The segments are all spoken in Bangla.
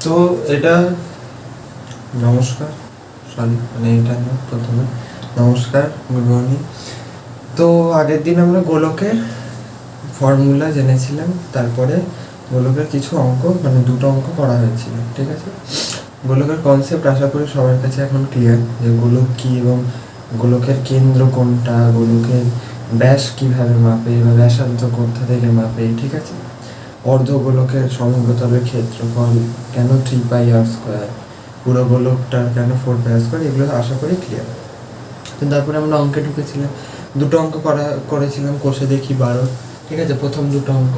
তো এটা নমস্কার, সরি মানে এটা না, প্রথমে নমস্কার, গুড মর্নিং। তো আগের দিন আমরা গোলকের ফর্মুলা জেনেছিলাম, তারপরে গোলকের কিছু অঙ্ক মানে দুটো অঙ্ক করা হয়েছিল, ঠিক আছে। গোলকের কনসেপ্ট আশা করি সবার কাছে এখন ক্লিয়ার, যে গোলক কী এবং গোলকের কেন্দ্র কোনটা, গোলকের ব্যাস কীভাবে মাপে বা ব্যাসার্ধ কোথা থেকে মাপে, ঠিক আছে। অর্ধগোলকের সমগ্রতলের ক্ষেত্রফল কেন 3πr², পুরো গোলকটার কেন 4πr², এগুলো আশা করি ক্লিয়ার। তো তারপরে আমরা অঙ্কে ঢুকেছিলাম, দুটো অঙ্ক করেছিলাম কোষে দেখি 12, ঠিক আছে, প্রথম দুটো অঙ্ক।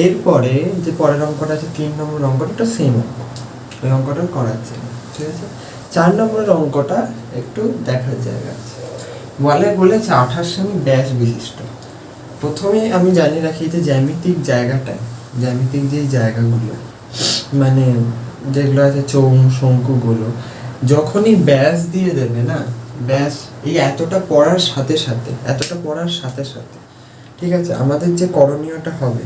এরপরে যে পরের অঙ্কটা আছে 3 নম্বর অঙ্কটা সেম অঙ্ক, ওই অঙ্কটা করাচ্ছে, ঠিক আছে। 4 নম্বরের অঙ্কটা একটু দেখার জায়গা আছে। বলেছে 28 সেমি ব্যাস বিশিষ্ট। প্রথমে আমি জানিয়ে রাখি যে জ্যামিতিক জায়গাটায়, জ্যামিতিক যেই জায়গাগুলো মানে যেগুলো আছে শঙ্কুগুলো, যখনই ব্যাস দিয়ে দেবে না, ব্যাস এই এতটা পড়ার সাথে সাথে ঠিক আছে, আমাদের যে করণীয়টা হবে,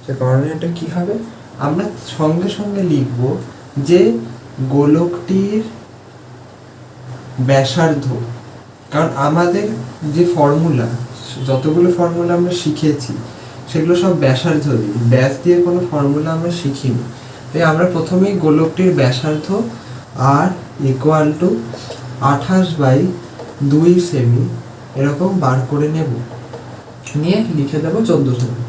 সে করণীয়টা কি হবে, আমরা সঙ্গে সঙ্গে লিখব যে গোলকটির ব্যাসার্ধ। কারণ আমাদের যে ফর্মুলা, যতগুলো ফর্মুলা আমরা শিখেছি সেগুলো সব ব্যাসার্ধ দিয়ে, ব্যাস দিয়ে কোনো ফর্মুলা আমরা শিখিনি। তাই আমরা প্রথমেই গোলকটির ব্যাসার্ধ আর ইকুয়াল টু 28/2 সেমি এরকম বার করে নেব, নিয়ে লিখে দেবো 14 সেমি।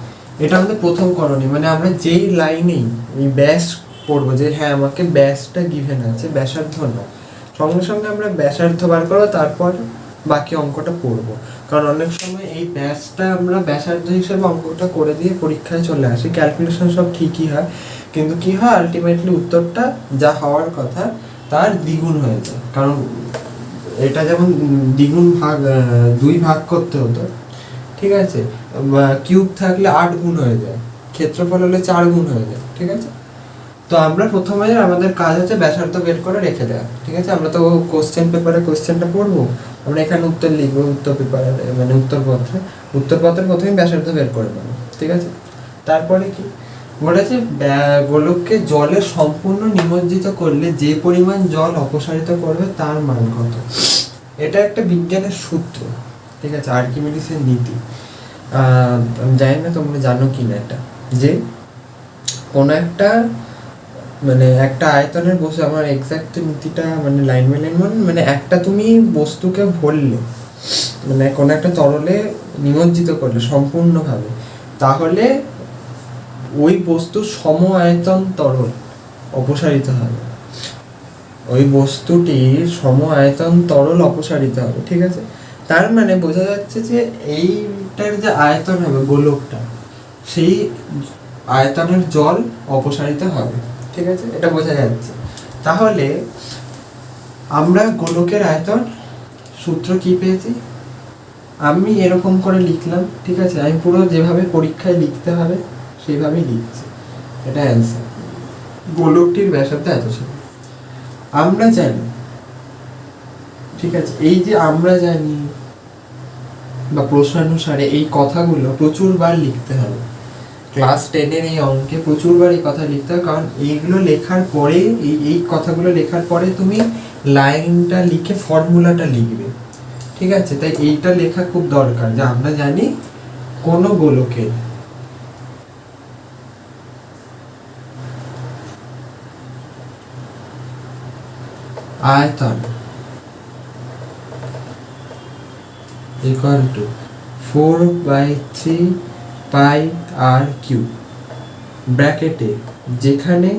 এটা আমাদের প্রথম করণীয়, মানে আমরা যেই লাইনেই এই ব্যাস পড়বো যে হ্যাঁ আমাকে ব্যাসটা গিভেন আছে, ব্যাসার্ধ না, সঙ্গে সঙ্গে আমরা ব্যাসার্ধ বার করবো, তারপর বাকি অঙ্কটা পড়বো। কারণ অনেক সময় এই ব্যাসটা আমরা ব্যাসার্ধ হিসেবে অঙ্কটা করে দিয়ে পরীক্ষায় চলে আসি, ক্যালকুলেশন সব ঠিকই হয়, কিন্তু কি হয় আলটিমেটলি উত্তরটা যা হওয়ার কথা তার দ্বিগুণ হয়ে যায়। কারণ এটা যেমন দ্বিগুণ 2 ভাগ করতে হতো, ঠিক আছে, কিউব থাকলে 8 গুণ হয়ে যায়, ক্ষেত্রফল হলে 4 গুণ হয়ে যায়, ঠিক আছে। তো আমরা প্রথমে আমাদের কাজ হচ্ছে ব্যাসার্ধ বের করে রেখে দেওয়া, ঠিক আছে। আমরা তো কোশ্চেন পেপারে কোশ্চেনটা পড়বো, আমরা এখানে উত্তর লিখবো, উত্তর পেপারে মানে উত্তরপত্রে প্রথমে ব্যাসার্ধ বের করে নেবো, ঠিক আছে। তারপরে কি বলেছে, গোলককে জলে সম্পূর্ণ নিমজ্জিত করলে যে পরিমাণ জল অপসারিত করবে তার মান কত। এটা একটা বিজ্ঞানের সূত্র, ঠিক আছে, আর্কিমিডিসের নীতি। আমি জানি না তোমরা জানো কি না এটা, যে কোনো একটা মানে একটা আয়তনের বস্তু, আমার এক্সাক্ট নীতিটা মানে লাইন বাই লাইন মানে একটা তুমি বস্তুকে ভরলে, মানে কোনো একটা তরলে নিমজ্জিত করলে সম্পূর্ণভাবে, তাহলে ওই বস্তুর সম আয়তন তরল অপসারিত হবে, ওই বস্তুটির সম আয়তন তরল অপসারিত হবে, ঠিক আছে। তার মানে বোঝা যাচ্ছে যে এইটার যে আয়তন হবে গোলকটা, সেই আয়তনের জল অপসারিত হবে, ঠিক আছে, এটা বোঝা যাচ্ছে। তাহলে আমরা গোলকের আয়তন সূত্র কি পেয়েছি, আমি এরকম করে লিখলাম, ঠিক আছে, আমি পুরো যেভাবে পরীক্ষায় লিখতে হবে সেইভাবেই লিখছি, এটা অ্যান্সার। গোলকটির ব্যাসার্ধ এত ছিল, আমরা জানি, ঠিক আছে। এই যে আমরা জানি বা প্রশ্নানুসারে এই কথাগুলো প্রচুরবার লিখতে হবে, ক্লাস 10-এর এই অঙ্কে প্রচুরবার এই কথা লিখতে হবে। কারণ এইগুলো লেখার পরে, এই কথাগুলো লেখার পরে তুমি লাইনটা লিখে ফর্মুলাটা লিখবে, ঠিক আছে। তাই এইটা লেখা খুব দরকার, যে আমরা জানি কোনো গোলকের আয়তন equal to 4/3πr³ ব্র্যাকেটে, যেখানে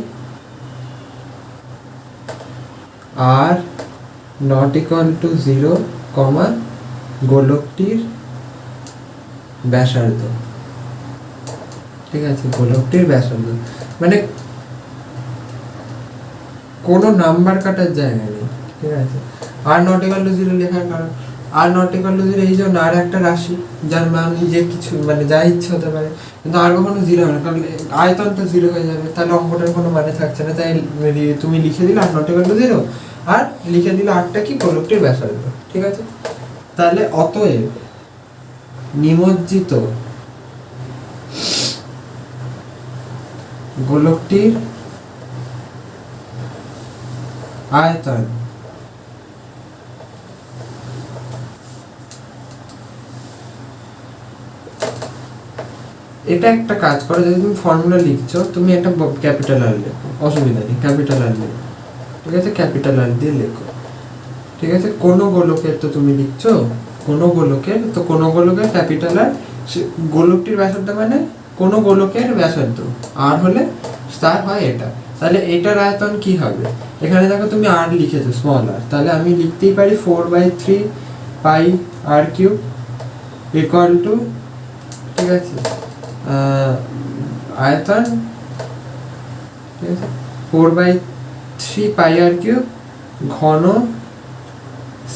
r not equal to 0, গোলকটির ব্যাসার্ধ, ঠিক আছে, গোলকটির ব্যাসার্ধ মানে কোনো নাম্বার কাটার জায়গা নেই, ঠিক আছে। r not equal to 0 লেখার কারণ, r not equal to 0 এই জন্য আর একটা রাশি যার মান যে কিছু মানে যা ইচ্ছে হতে পারে, কিন্তু আর কখনো 0 হয় না, কারণ আয়তনটা 0 হয়ে যাবে, তাহলে অঙ্কটার কোনো মানে থাকছে না। তাই তুমি লিখে দিলে r not equal to 0, আর লিখে দিলে rটা কি, গোলকটির ব্যাসার্ধ, ঠিক আছে। তাহলে অতএব নিমজ্জিত গোলকটির আয়তন এটা একটা কাজ করো, যদি তুমি ফর্মুলা লিখছো তুমি একটা ক্যাপিটাল আর লেখো, অসুবিধা নেই, ক্যাপিটাল আর লেখো, ঠিক আছে, ক্যাপিটাল আর দিয়ে লেখো, ঠিক আছে। কোনো গোলকের তো তুমি লিখছো, কোনো গোলকের তো কোনো গোলকের ক্যাপিটাল আর, গোলকটির ব্যাসার্ধ মানে কোনো গোলকের ব্যাসার্ধ আর হলে তার হয় এটা, তাহলে এটার আয়তন কি হবে, এখানে দেখো তুমি আর লিখেছো স্মল আর, তাহলে আমি লিখতেই পারি 4/3 পাই আর কিউব ইকুয়াল টু, ঠিক আছে, আয়তন, ঠিক আছে, 4/3 পাই আর কিউব ঘন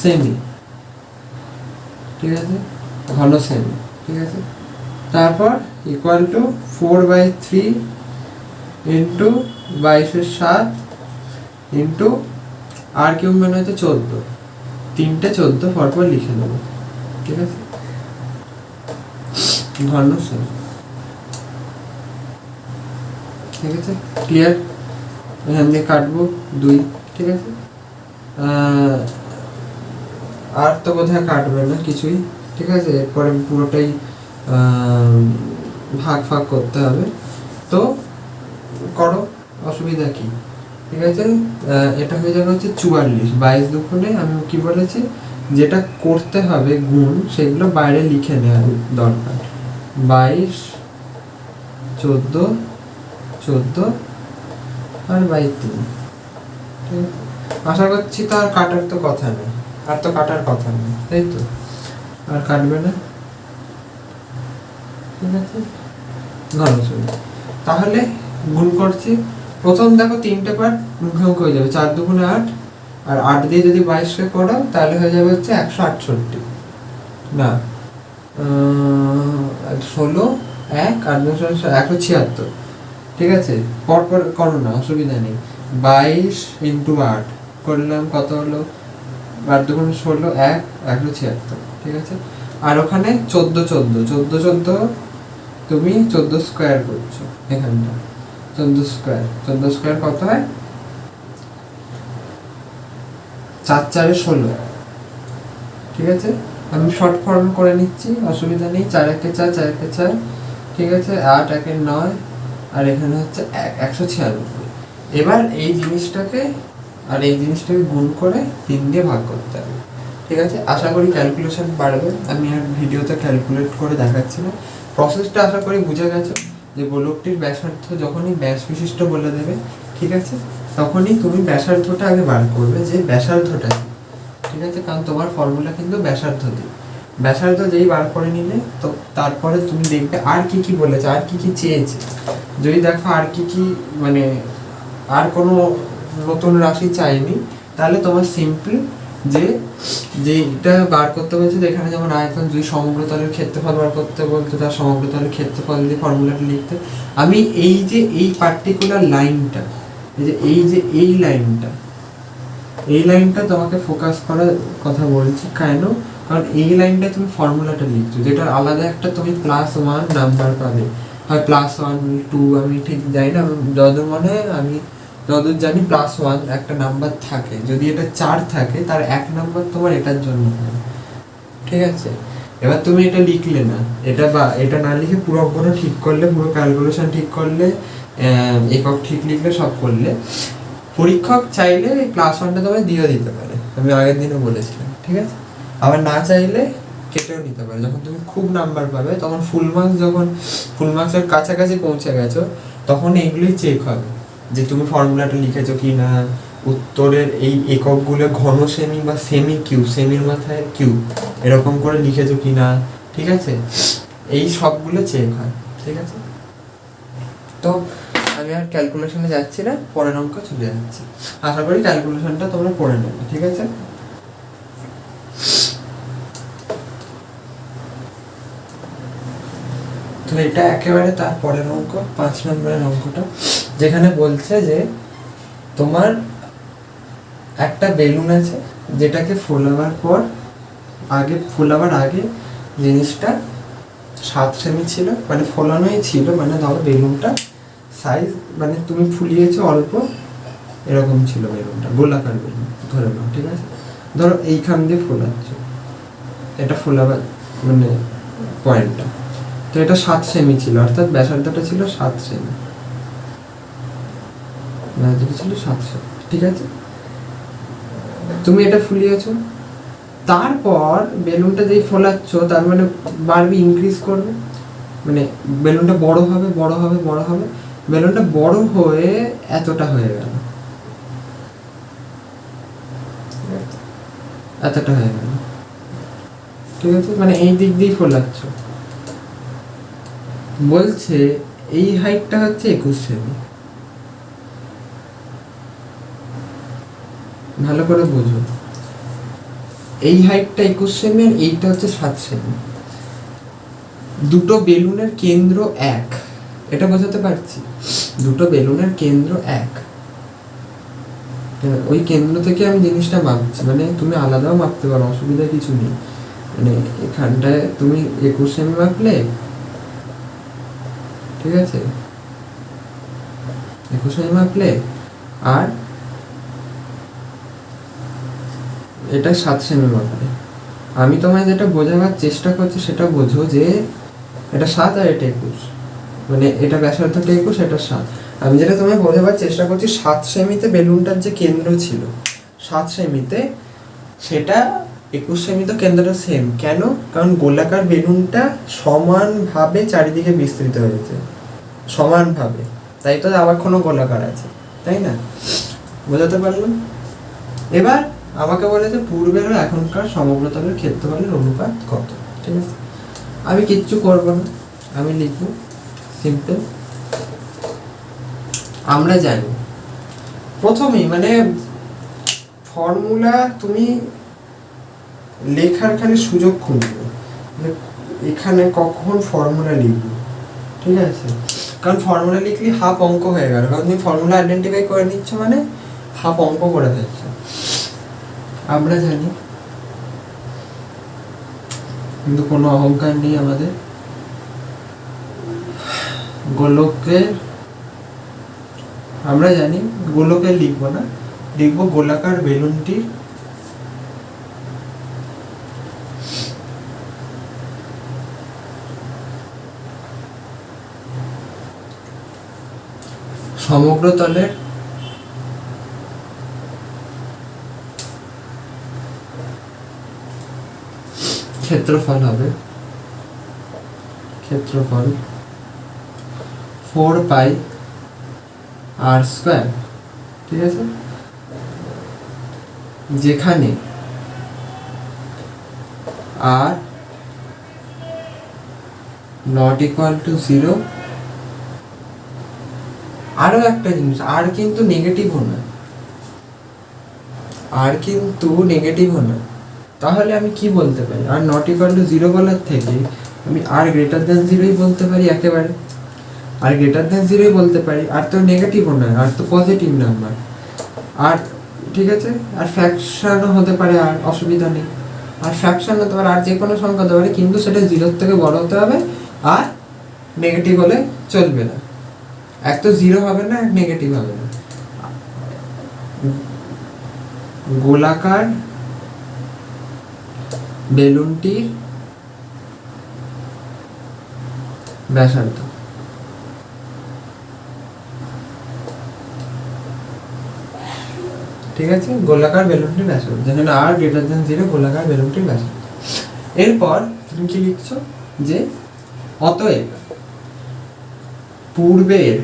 সেমি, ঠিক আছে, ঘন সেমি, ঠিক আছে, তারপর equal to 4/3 into 22/7 into r cube মানে হচ্ছে 14, 14 পরপর লিখে দেবো, ঠিক আছে, ঘন সেমি, ঠিক আছে, ক্লিয়ার। এখান দিয়ে কাটবো 2, ঠিক আছে, আর তো বোধহয় কাটবে না কিছুই, ঠিক আছে, এরপরে পুরোটাই ভাগ করতে হবে, তো করো, অসুবিধা কি, ঠিক আছে। এটা হয়ে যাবে হচ্ছে 44, 22 দুগুণে আমি কি বলেছি যেটা করতে হবে গুণ সেগুলো বাইরে লিখে নেওয়া দরকার, 22, 14 আর 3, ঠিক আছে। আশা করছি তো আর কাটার তো কথা নেই, আর তো কাটার কথা নেই, তাই তো, আর কাটবে না, ঠিক আছে, তাহলে গুণ করছি, প্রথম দেখো 3টে পার্ট মুখোমুখি হয়ে যাবে, 4 দুগুণে 8 আর 8 দিয়ে যদি 22কে করো তাহলে হয়ে যাবে হচ্ছে 168, না 16 1 8 176, ঠিক আছে, পরপর করো না, অসুবিধা নেই, 22 ইন্টু 8 করলাম কত হলো, 8 দুগুণে 16 1 176, ঠিক আছে, আর ওখানে 14 তুমি 14 স্কোয়ার করছো, এখানটা 14 স্কোয়ার কত হয়, 4 4 16, ঠিক আছে, আমি শর্ট ফর্ম করে নিচ্ছি, অসুবিধা নেই, 4 1 4 4 1 4, ঠিক আছে, 8 1 9 আর এখানে হচ্ছে 196। এবার এই জিনিসটাকে আর এই জিনিসটাকে গুণ করে 3 দিয়ে ভাগ করতে হবে, ঠিক আছে। আশা করি ক্যালকুলেশন পারবে, আমি আর ভিডিওতে ক্যালকুলেট করে দেখাচ্ছি না, প্রসেসটা আশা করি বুঝে গেছো যে গোলকটির ব্যাসার্ধ যখনই ব্যাস বিশিষ্ট বলে দেবে, ঠিক আছে, তখনই তুমি ব্যাসার্ধটা আগে বার করবে যে ব্যাসার্ধটা, ঠিক আছে, কারণ তোমার ফর্মুলা কিন্তু ব্যাসার্ধ দিয়ে, ব্যাসার্ধ যেই বার করে নিলে তো তারপরে তুমি দেখবে আর কি কি বলেছে, আর কি কি চেয়েছে, যদি দেখো আর কি কি মানে আর কোনো নতুন রাশি চাইনি, তাহলে তোমার সিম্পল যেটা বার করতে বলছে, এখানে যেমন আয়তন যদি সমগ্রতলের ক্ষেত্রফল বার করতে বলতে তার সমগ্রতলের ক্ষেত্রফল দিয়ে ফর্মুলাটা লিখতে, আমি এই যে এই পার্টিকুলার লাইনটা, এই লাইনটা তোমাকে ফোকাস করার কথা বলছি, কেন, কারণ এই লাইনটা তুমি ফর্মুলাটা লিখছো, যেটা আলাদা একটা তুমি +1 নাম্বার পাবে, হয় +1 2, আমি ঠিক জানি না, যতদূর মনে হয় আমি যতদূর জানি +1 একটা নাম্বার থাকে, যদি এটা 4 থাকে তার 1 নাম্বার তোমার এটার জন্য হবে, ঠিক আছে। এবার তুমি এটা লিখলে না, এটা না লিখে পুরো অঙ্কটা ঠিক করলে, পুরো ক্যালকুলেশন ঠিক করলে, একক ঠিক লিখলে, সব করলে, পরীক্ষক চাইলে এই +1টা তোমায় দিয়ে দিতে পারে, আমি আগের দিনও বলেছিলাম, ঠিক আছে, আবার না চাইলে কেটেও নিতে পারে, যখন তুমি খুব নাম্বার পাবে তখন ফুল মার্কসের কাছাকাছি পৌঁছে গেছো, তখন এইগুলোই চেক হবে যে তুমি ফর্মুলাটা লিখেছো কি না, উত্তরের এই এককগুলো ঘন সেমি বা সেমি কিউ, সেমির মাথায় কিউ এরকম করে লিখেছো কি না, ঠিক আছে, এই সবগুলো চেক হয়, ঠিক আছে। তো আমি আর ক্যালকুলেশনে যাচ্ছি না, পরের অঙ্ক চলে যাচ্ছি, আশা করি ক্যালকুলেশনটা তোমরা করে নেবে, ঠিক আছে। তো এটা একেবারে তার পরের অঙ্ক, 5 নম্বরের অঙ্কটা, যেখানে বলছে যে তোমার একটা বেলুন আছে যেটাকে ফোলাবার আগে জিনিসটা 7 সেমি ছিল, মানে ফোলানোই ছিল, মানে ধরো বেলুনটা সাইজ মানে তুমি ফুলিয়েছো অল্প এরকম ছিল বেলুনটা, গোলাকার বেলুন ধরে নাও, ঠিক আছে? ধরো এইখান দিয়ে ফোলাচ্ছ, এটা ফোলাবার মানে পয়েন্টটা, তো এটা 7 সেমি ছিল, অর্থাৎ ব্যাসার্ধটা ছিল 7 সেমি, ব্যাসার্ধটা ছিল 7 সেমি, ঠিক আছে? তুমি এটা ফুলিয়েছো, তারপর বেলুনটা যেই ফোলাচ্ছ তার মানে বাড়বে, ইনক্রিজ করবে, মানে বেলুনটা বড় হবে বড় হবে বড় হবে, বেলুনটা বড় হয়ে এতটা হয়ে গেল, এতটা হয়ে গেল, ঠিক আছে? মানে এই দিক দিয়ে ফোলাচ্ছ, বলছে এই হাইটটা হচ্ছে 21 সেমি, ভালো করে বুঝো, এই হাইটটা 21 সেমি আর এইটা হচ্ছে 7 সেমি, দুটো বেলুনের কেন্দ্র এক, এটা বোঝাতে পারছি? দুটো বেলুনের কেন্দ্র এক, ওই কেন্দ্র থেকে আমি জিনিসটা মাপছি, মানে তুমি আলাদাও মাপতে পারো, অসুবিধা কিছু নেই, মানে এখানটায় তুমি 21 সেমি মাপলে, ঠিক আছে, 21 সেমি মাপলে, আর এটা 7 সেমি মাপলে, আমি তোমায় যেটা বোঝাবার চেষ্টা করছি সেটা বোঝো যে এটা 7 আর এটা 21, মানে এটা ব্যাসার্ধটা 21, এটা 7, আমি যেটা তোমায় বোঝাবার চেষ্টা করছি 7 সেমিতে বেলুনটার যে কেন্দ্র ছিল 7 সেমিতে, সেটা 21 সেমিতে কেন্দ্রটা সেম, কেন? কারণ গোলাকার বেলুনটা সমানভাবে চারিদিকে বিস্তৃত হয়েছে, সমানভাবে, তাই তো আবার কোনো গোলাকার আছে, তাই না? বোঝাতে পারলাম? এবার আমাকে বলেছে পূর্বের ও এখনকার সমগ্রতলের ক্ষেত্রফলের অনুপাত কত, ঠিক আছে? আমি কিচ্ছু করবো না, আমি লিখবো সিম্পল, আমরা জানি প্রথমেই, মানে ফর্মুলা তুমি লেখার খালি সুযোগ খুঁজবে, এখানে কখন ফর্মুলা লিখবো, ঠিক আছে? কারণ ফর্মুলা লিখলে হাফ অঙ্ক হয়ে গেল, কারণ তুমি ফর্মুলা আইডেন্টিফাই করে নিচ্ছ মানে হাফ অঙ্ক করে ফেলছ। আমরা জানি, কিন্তু কোনো অহংকার নেই আমাদের, গোলকের, আমরা জানি গোলকে লিখবো না, লিখবো গোলাকার বেলুনটির সমগ্র তলের ক্ষেত্রফল হবে, ক্ষেত্রফল 4 পাই আর স্কয়ার, ঠিক আছে? যেখানে আর নট ইকুয়াল টু 0, আরো একটা জিনিস, আর কিন্তু নেগেটিভও না, আর কিন্তু নেগেটিভও না, তাহলে আমি কি বলতে পারি? আর নট ইকুয়াল টু 0 বলার থেকে আমি আর গ্রেটার দ্যান 0ই বলতে পারি, একেবারে আর গ্রেটার দ্যান 0ই বলতে পারি, আর তো নেগেটিভও নয়, আর তো পজিটিভ নাম্বার, আর ঠিক আছে, আর ফ্র্যাকশনও হতে পারে, আর অসুবিধা নেই, আর ফ্র্যাকশন হতে পারে, আর যে কোনো সংখ্যা হতে পারে, কিন্তু সেটা 0 থেকে বড় হতে হবে, আর নেগেটিভ হলে চলবে না, এক তো 0 হবে না, এক নেগেটিভ হবে না। গোলাকার বেলুনটির ব্যাসার্ধ, ঠিক আছে? গোলাকার বেলুনটির ব্যাসার্ধ, যেন আর গ্রেটার দ্যান 0, গোলাকার বেলুনটির ব্যাসার্ধ। এরপর তুমি কি লিখছো যে অতএব পূর্বের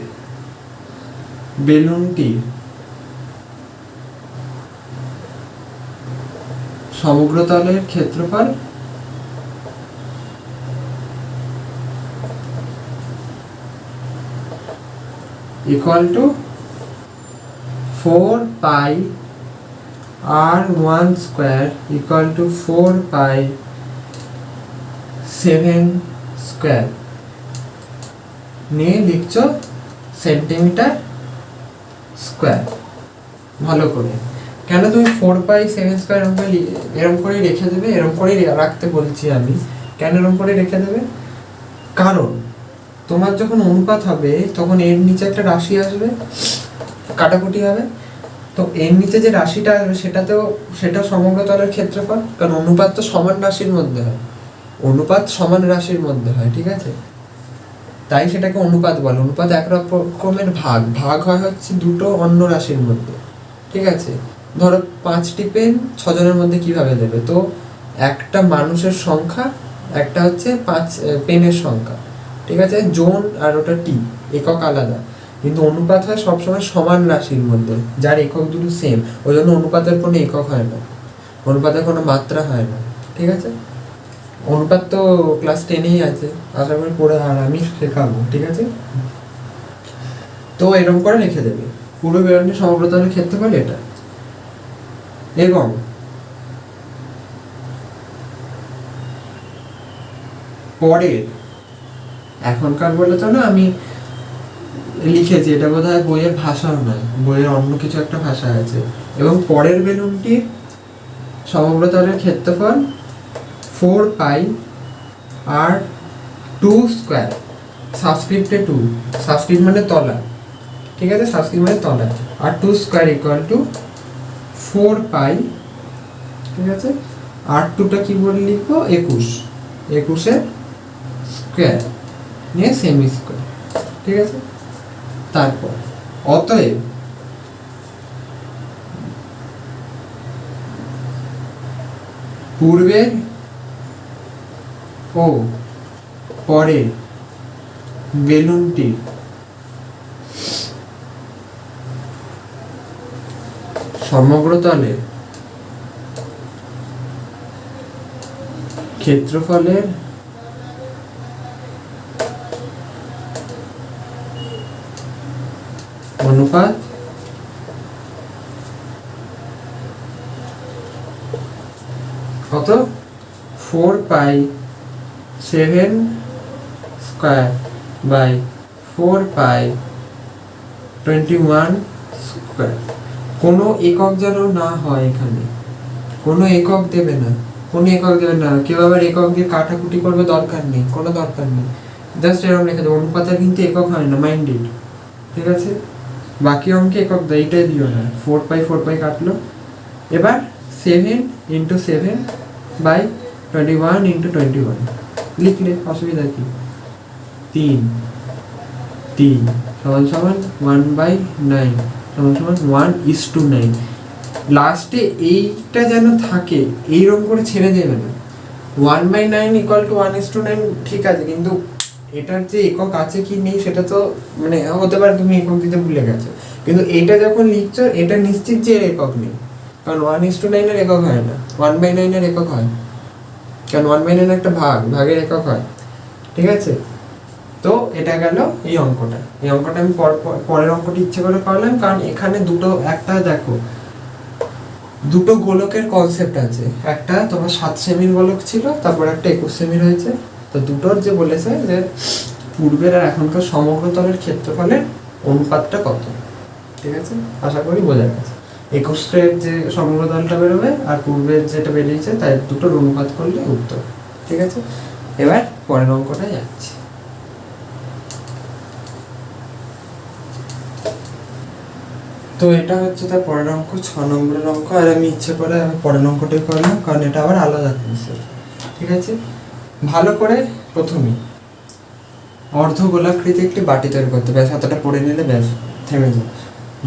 বেলুনটির সমগ্রতলের ক্ষেত্রফল equal to 4 pi r1 square equal to 4 pi 7 square নিয়ে লিখছো সেন্টিমিটার স্কয়ার। ভালো করে, কেন তুমি 4 পাই 7 স্কয়ার এরকম করে রেখে দেবে, এরকম করে রাখতে বলছি আমি, কেন এরকম করে রেখে দেবে? কারণ তোমার যখন অনুপাত হবে তখন এর নিচে একটা রাশি আসবে, কাটাকুটি হবে, তো এর নিচে যে রাশিটা আসবে সেটা সমগ্র তলের ক্ষেত্রফল, কারণ অনুপাত তো সমান রাশির মধ্যে হয়, অনুপাত সমান রাশির মধ্যে হয়, ঠিক আছে, তাই সেটাকে অনুপাত বলে। অনুপাত এক রকমের ভাগ হয় হচ্ছে দুটো অন্য রাশির মধ্যে, ঠিক আছে। ধরো 5টি পেন 6 জনের মধ্যে কিভাবে দেবে, তো একটা মানুষের সংখ্যা, একটা হচ্ছে 5 পেনের সংখ্যা, ঠিক আছে, জোন আর ওটা টি, একক আলাদা, কিন্তু অনুপাত হয় সবসময় সমান রাশির মধ্যে যার একক দুটো সেম, ওই জন্য অনুপাতের কোনো একক হয় না, অনুপাতের কোনো মাত্রা হয় না, ঠিক আছে। অনুপাত তো ক্লাস 10-এই আছে, আশা করি পড়ে, আর আমি শেখাবো, ঠিক আছে। তো এরকম করে রেখে দেবে পুরো বেরোনি সমগ্রতলের ক্ষেত্রফল এটা। এবং পরের, এখনকার বলে তো না আমি লিখেছি, এটা বোধহয় বইয়ের ভাষাও নয়, বইয়ের অন্য কিছু একটা ভাষা আছে। এবং পরের বেলুনটির সমগ্রতলের ক্ষেত্রফল 4 পাই আর 2 স্কোয়ার, সাবস্ক্রিপ্টে 2, সাবস্ক্রিপ্ট মানে তলা, ঠিক আছে, সাবস্ক্রিপ্ট মানে তলা, আর 2 স্কোয়ার ইকুয়াল টু 4 পাই, ঠিক আছে, আর 2টা কি বলে লিখবো, 21 স্কোয়ার নিয়ে সেমি স্কোয়ার, ঠিক আছে। তারপর অতএব পূর্বের ও পরের বেলুনটি সমগ্রতলের ক্ষেত্রফলের অনুপাত কত, 4 পাই 7 স্কোয়ার বাই 4 পাই 21 স্কোয়ার। কোনো একক যেন না হয়, এখানে কোনো একক দেবে না, কোনো একক দেবে না, কেউ আবার একক দিয়ে কাটাকুটি করবে, দরকার নেই, কোনো দরকার নেই, জাস্ট এরকম রেখে দেবো। অনুপাতের কিন্তু একক হয় না, মাইন্ডেড, ঠিক আছে। বাকি অঙ্কে একক দেয়, এইটাই দিও না। 4 পাই কাটলো। এবার 7 × 7 বাই 21 × 21 লিখলে অসুবিধা কি, 3 সমান 1/9 সমান 1:9। লাস্টে এইটা যেন থাকে, এইরকম করে ছেড়ে দেবে না। 1/9 = 1:9 ঠিক আছে, কিন্তু এটার যে একক আছে কি নেই সেটা তো মানে হতে পারে তুমি একক দিতে ভুলে গেছো, কিন্তু এইটা যখন লিখছো এটা নিশ্চিত যে এর একক নেই, কারণ 1:9 এর একক হয় না, 1/9 এর একক হয়, কারণ 1/9 একটা ভাগের একক হয়, ঠিক আছে। তো এটা গেল এই অঙ্কটা। এই অঙ্কটা আমি পরের অঙ্কটি ইচ্ছে করে করলাম, কারণ এখানে একটা দেখো দুটো গোলকের কনসেপ্ট আছে, একটা তোমার 7 সেমির গোলক ছিল, তারপর একটা 21 সেমির হয়েছে। তো দুটোর যে বলেছে যে পূর্বের আর এখনকার সমগ্রতলের ক্ষেত্রফলের অনুপাতটা কত, ঠিক আছে, আশা করি বোঝা গেছে। 21-এর যে সমগ্রতলটা বেরোবে আর পূর্বের যেটা বেরিয়েছে তাই দুটোর অনুপাত করলে উত্তর, ঠিক আছে। এবার পরের অঙ্কটা যাচ্ছে। তো এটা হচ্ছে তার পরের অঙ্ক, 6 নম্বরের অঙ্ক। আর আমি ইচ্ছে করে আমি পরের অঙ্কটাই করলাম, কারণ এটা আবার আলাদা কনসেপ্ট, ঠিক আছে। ভালো করে প্রথমেই অর্ধগোলাকৃতি একটি বাটি তৈরি করতে, ব্যাস এতটা পড়ে নিলে ব্যাস থেমে যাও।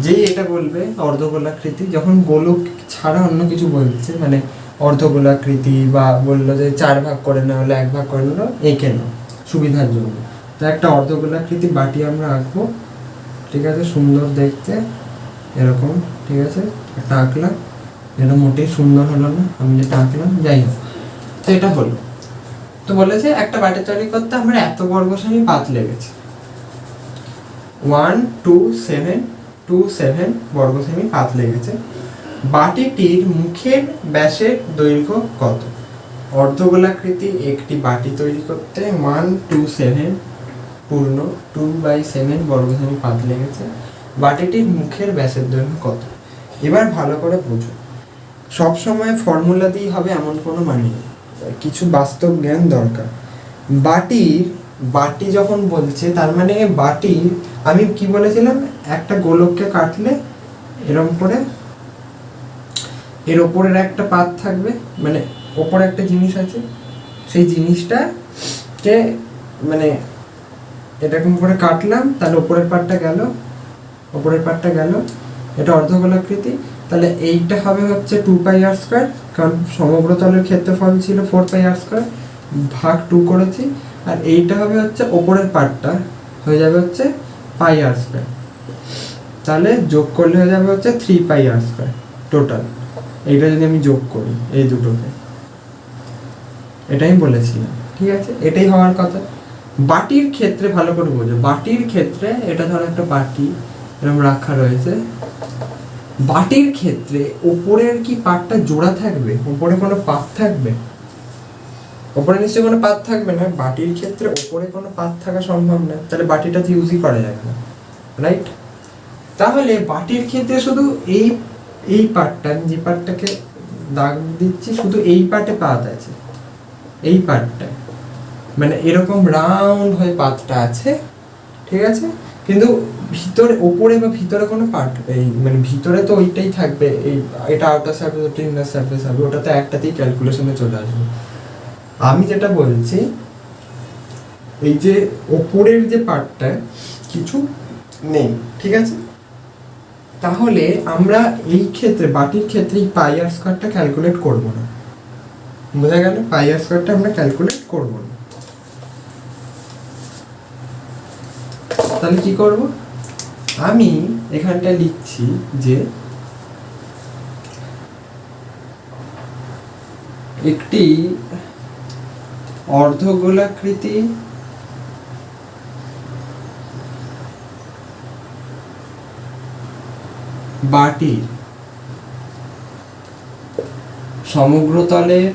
যেই এটা বলবে অর্ধগোলাকৃতি, যখন গোলক ছাড়া অন্য কিছু বলছে, মানে অর্ধগোলাকৃতি বা বললো যে 4 ভাগ করে না হলে 1 ভাগ করে নিলো, এঁকে নাও সুবিধার জন্য। তো একটা অর্ধগোলাকৃতি বাটি আমরা আঁকবো, ঠিক আছে, সুন্দর দেখতে এরকম, ঠিক আছে, একটা আঁকলাম। এটা মোটেই সুন্দর হলো না, আমি যেটা আঁকলাম, যাই হোক। তো এটা হলো, তো বলেছে একটা বাটি তৈরি করতে আমরা এত বর্গ সেমি পাত লেগেছে, 1.27 বর্গ সেমি পাত লেগেছে। বাটিটির মুখের ব্যাসের দৈর্ঘ্য কত? অর্ধগোলাকৃতি একটি বাটি তৈরি করতে 127 পূর্ণ 2/7 বর্গ সেমি পাত লেগেছে। বাটিটির মুখের ব্যাসের দৈর্ঘ্য কত? এবার ভালো করে বুঝো, সবসময় ফর্মুলা দিয়ে হবে এমন কোনো মানে নেই, কিছু বাস্তব জ্ঞান দরকার। বাটি যখন বলছে তার মানে বাটি, আমি কি বলেছিলাম, একটা গোলককে কাটলে এরকম করে এর ওপরের একটা পাত থাকবে, মানে ওপরে একটা জিনিস আছে, সেই জিনিসটাকে মানে এরকম করে কাটলাম, তাহলে ওপরের পার্টটা গেল, এটা অর্ধগোলাকৃতি, তাহলে এইটা হবে হচ্ছে 2πr², কারণ সমগ্র তলের ক্ষেত্রফল ছিল 4πr², ভাগ 2 করেছি, আর এইটা হবে হচ্ছে ওপরের পার্টটা হয়ে যাবে হচ্ছে πr², তাহলে যোগ করলে হয়ে যাবে হচ্ছে 3πr² টোটাল। এইটা যদি আমি যোগ করি এই দুটোকে, এটাই বলেছিলাম, ঠিক আছে, এটাই হওয়ার কথা। বাটির ক্ষেত্রে ভালো করে বোঝো, বাটির ক্ষেত্রে এটা ধরো একটা বাটি এরকম রাখা রয়েছে, বাটির ক্ষেত্রে ওপরের কি পাতটা জোড়া থাকবে? ওপরে কোনো পাত থাকবে? ওপরে নিশ্চয়ই কোনো পাত থাকবে না। বাটির ক্ষেত্রে ওপরে কোনো পাত থাকা সম্ভব না, তাহলে বাটিটা ইউজই করা যাবে না, রাইট? তাহলে বাটির ক্ষেত্রে শুধু এই পার্টটা, আমি যে পার্টটাকে দাগ দিচ্ছি, শুধু এই পার্টে পাত আছে, এই পার্টটা মানে এরকম রাউন্ড হয়ে পাতটা আছে, ঠিক আছে, কিন্তু ভিতরে ওপরে বা ভিতরে কোনো পার্ট এই মানে ভিতরে তো ওইটাই থাকবে, এই এটা আউটার সারফেস, ওটা ইনার সারফেস হবে, ওটা তো একটাতেই ক্যালকুলেশনে চলে আসবে। আমি যেটা বলছি, এই যে ওপরের যে পার্টটা কিছু নেই, ঠিক আছে, তাহলে আমরা এই ক্ষেত্রে বাটির ক্ষেত্রে এই πr² ক্যালকুলেট করব না, বোঝা গেল? πr² আমরা ক্যালকুলেট করব না। তাহলে কি করব? আমি এখানটা লিখছি যে একটি অর্ধগোলাকৃতি বাটির সমগ্র তলের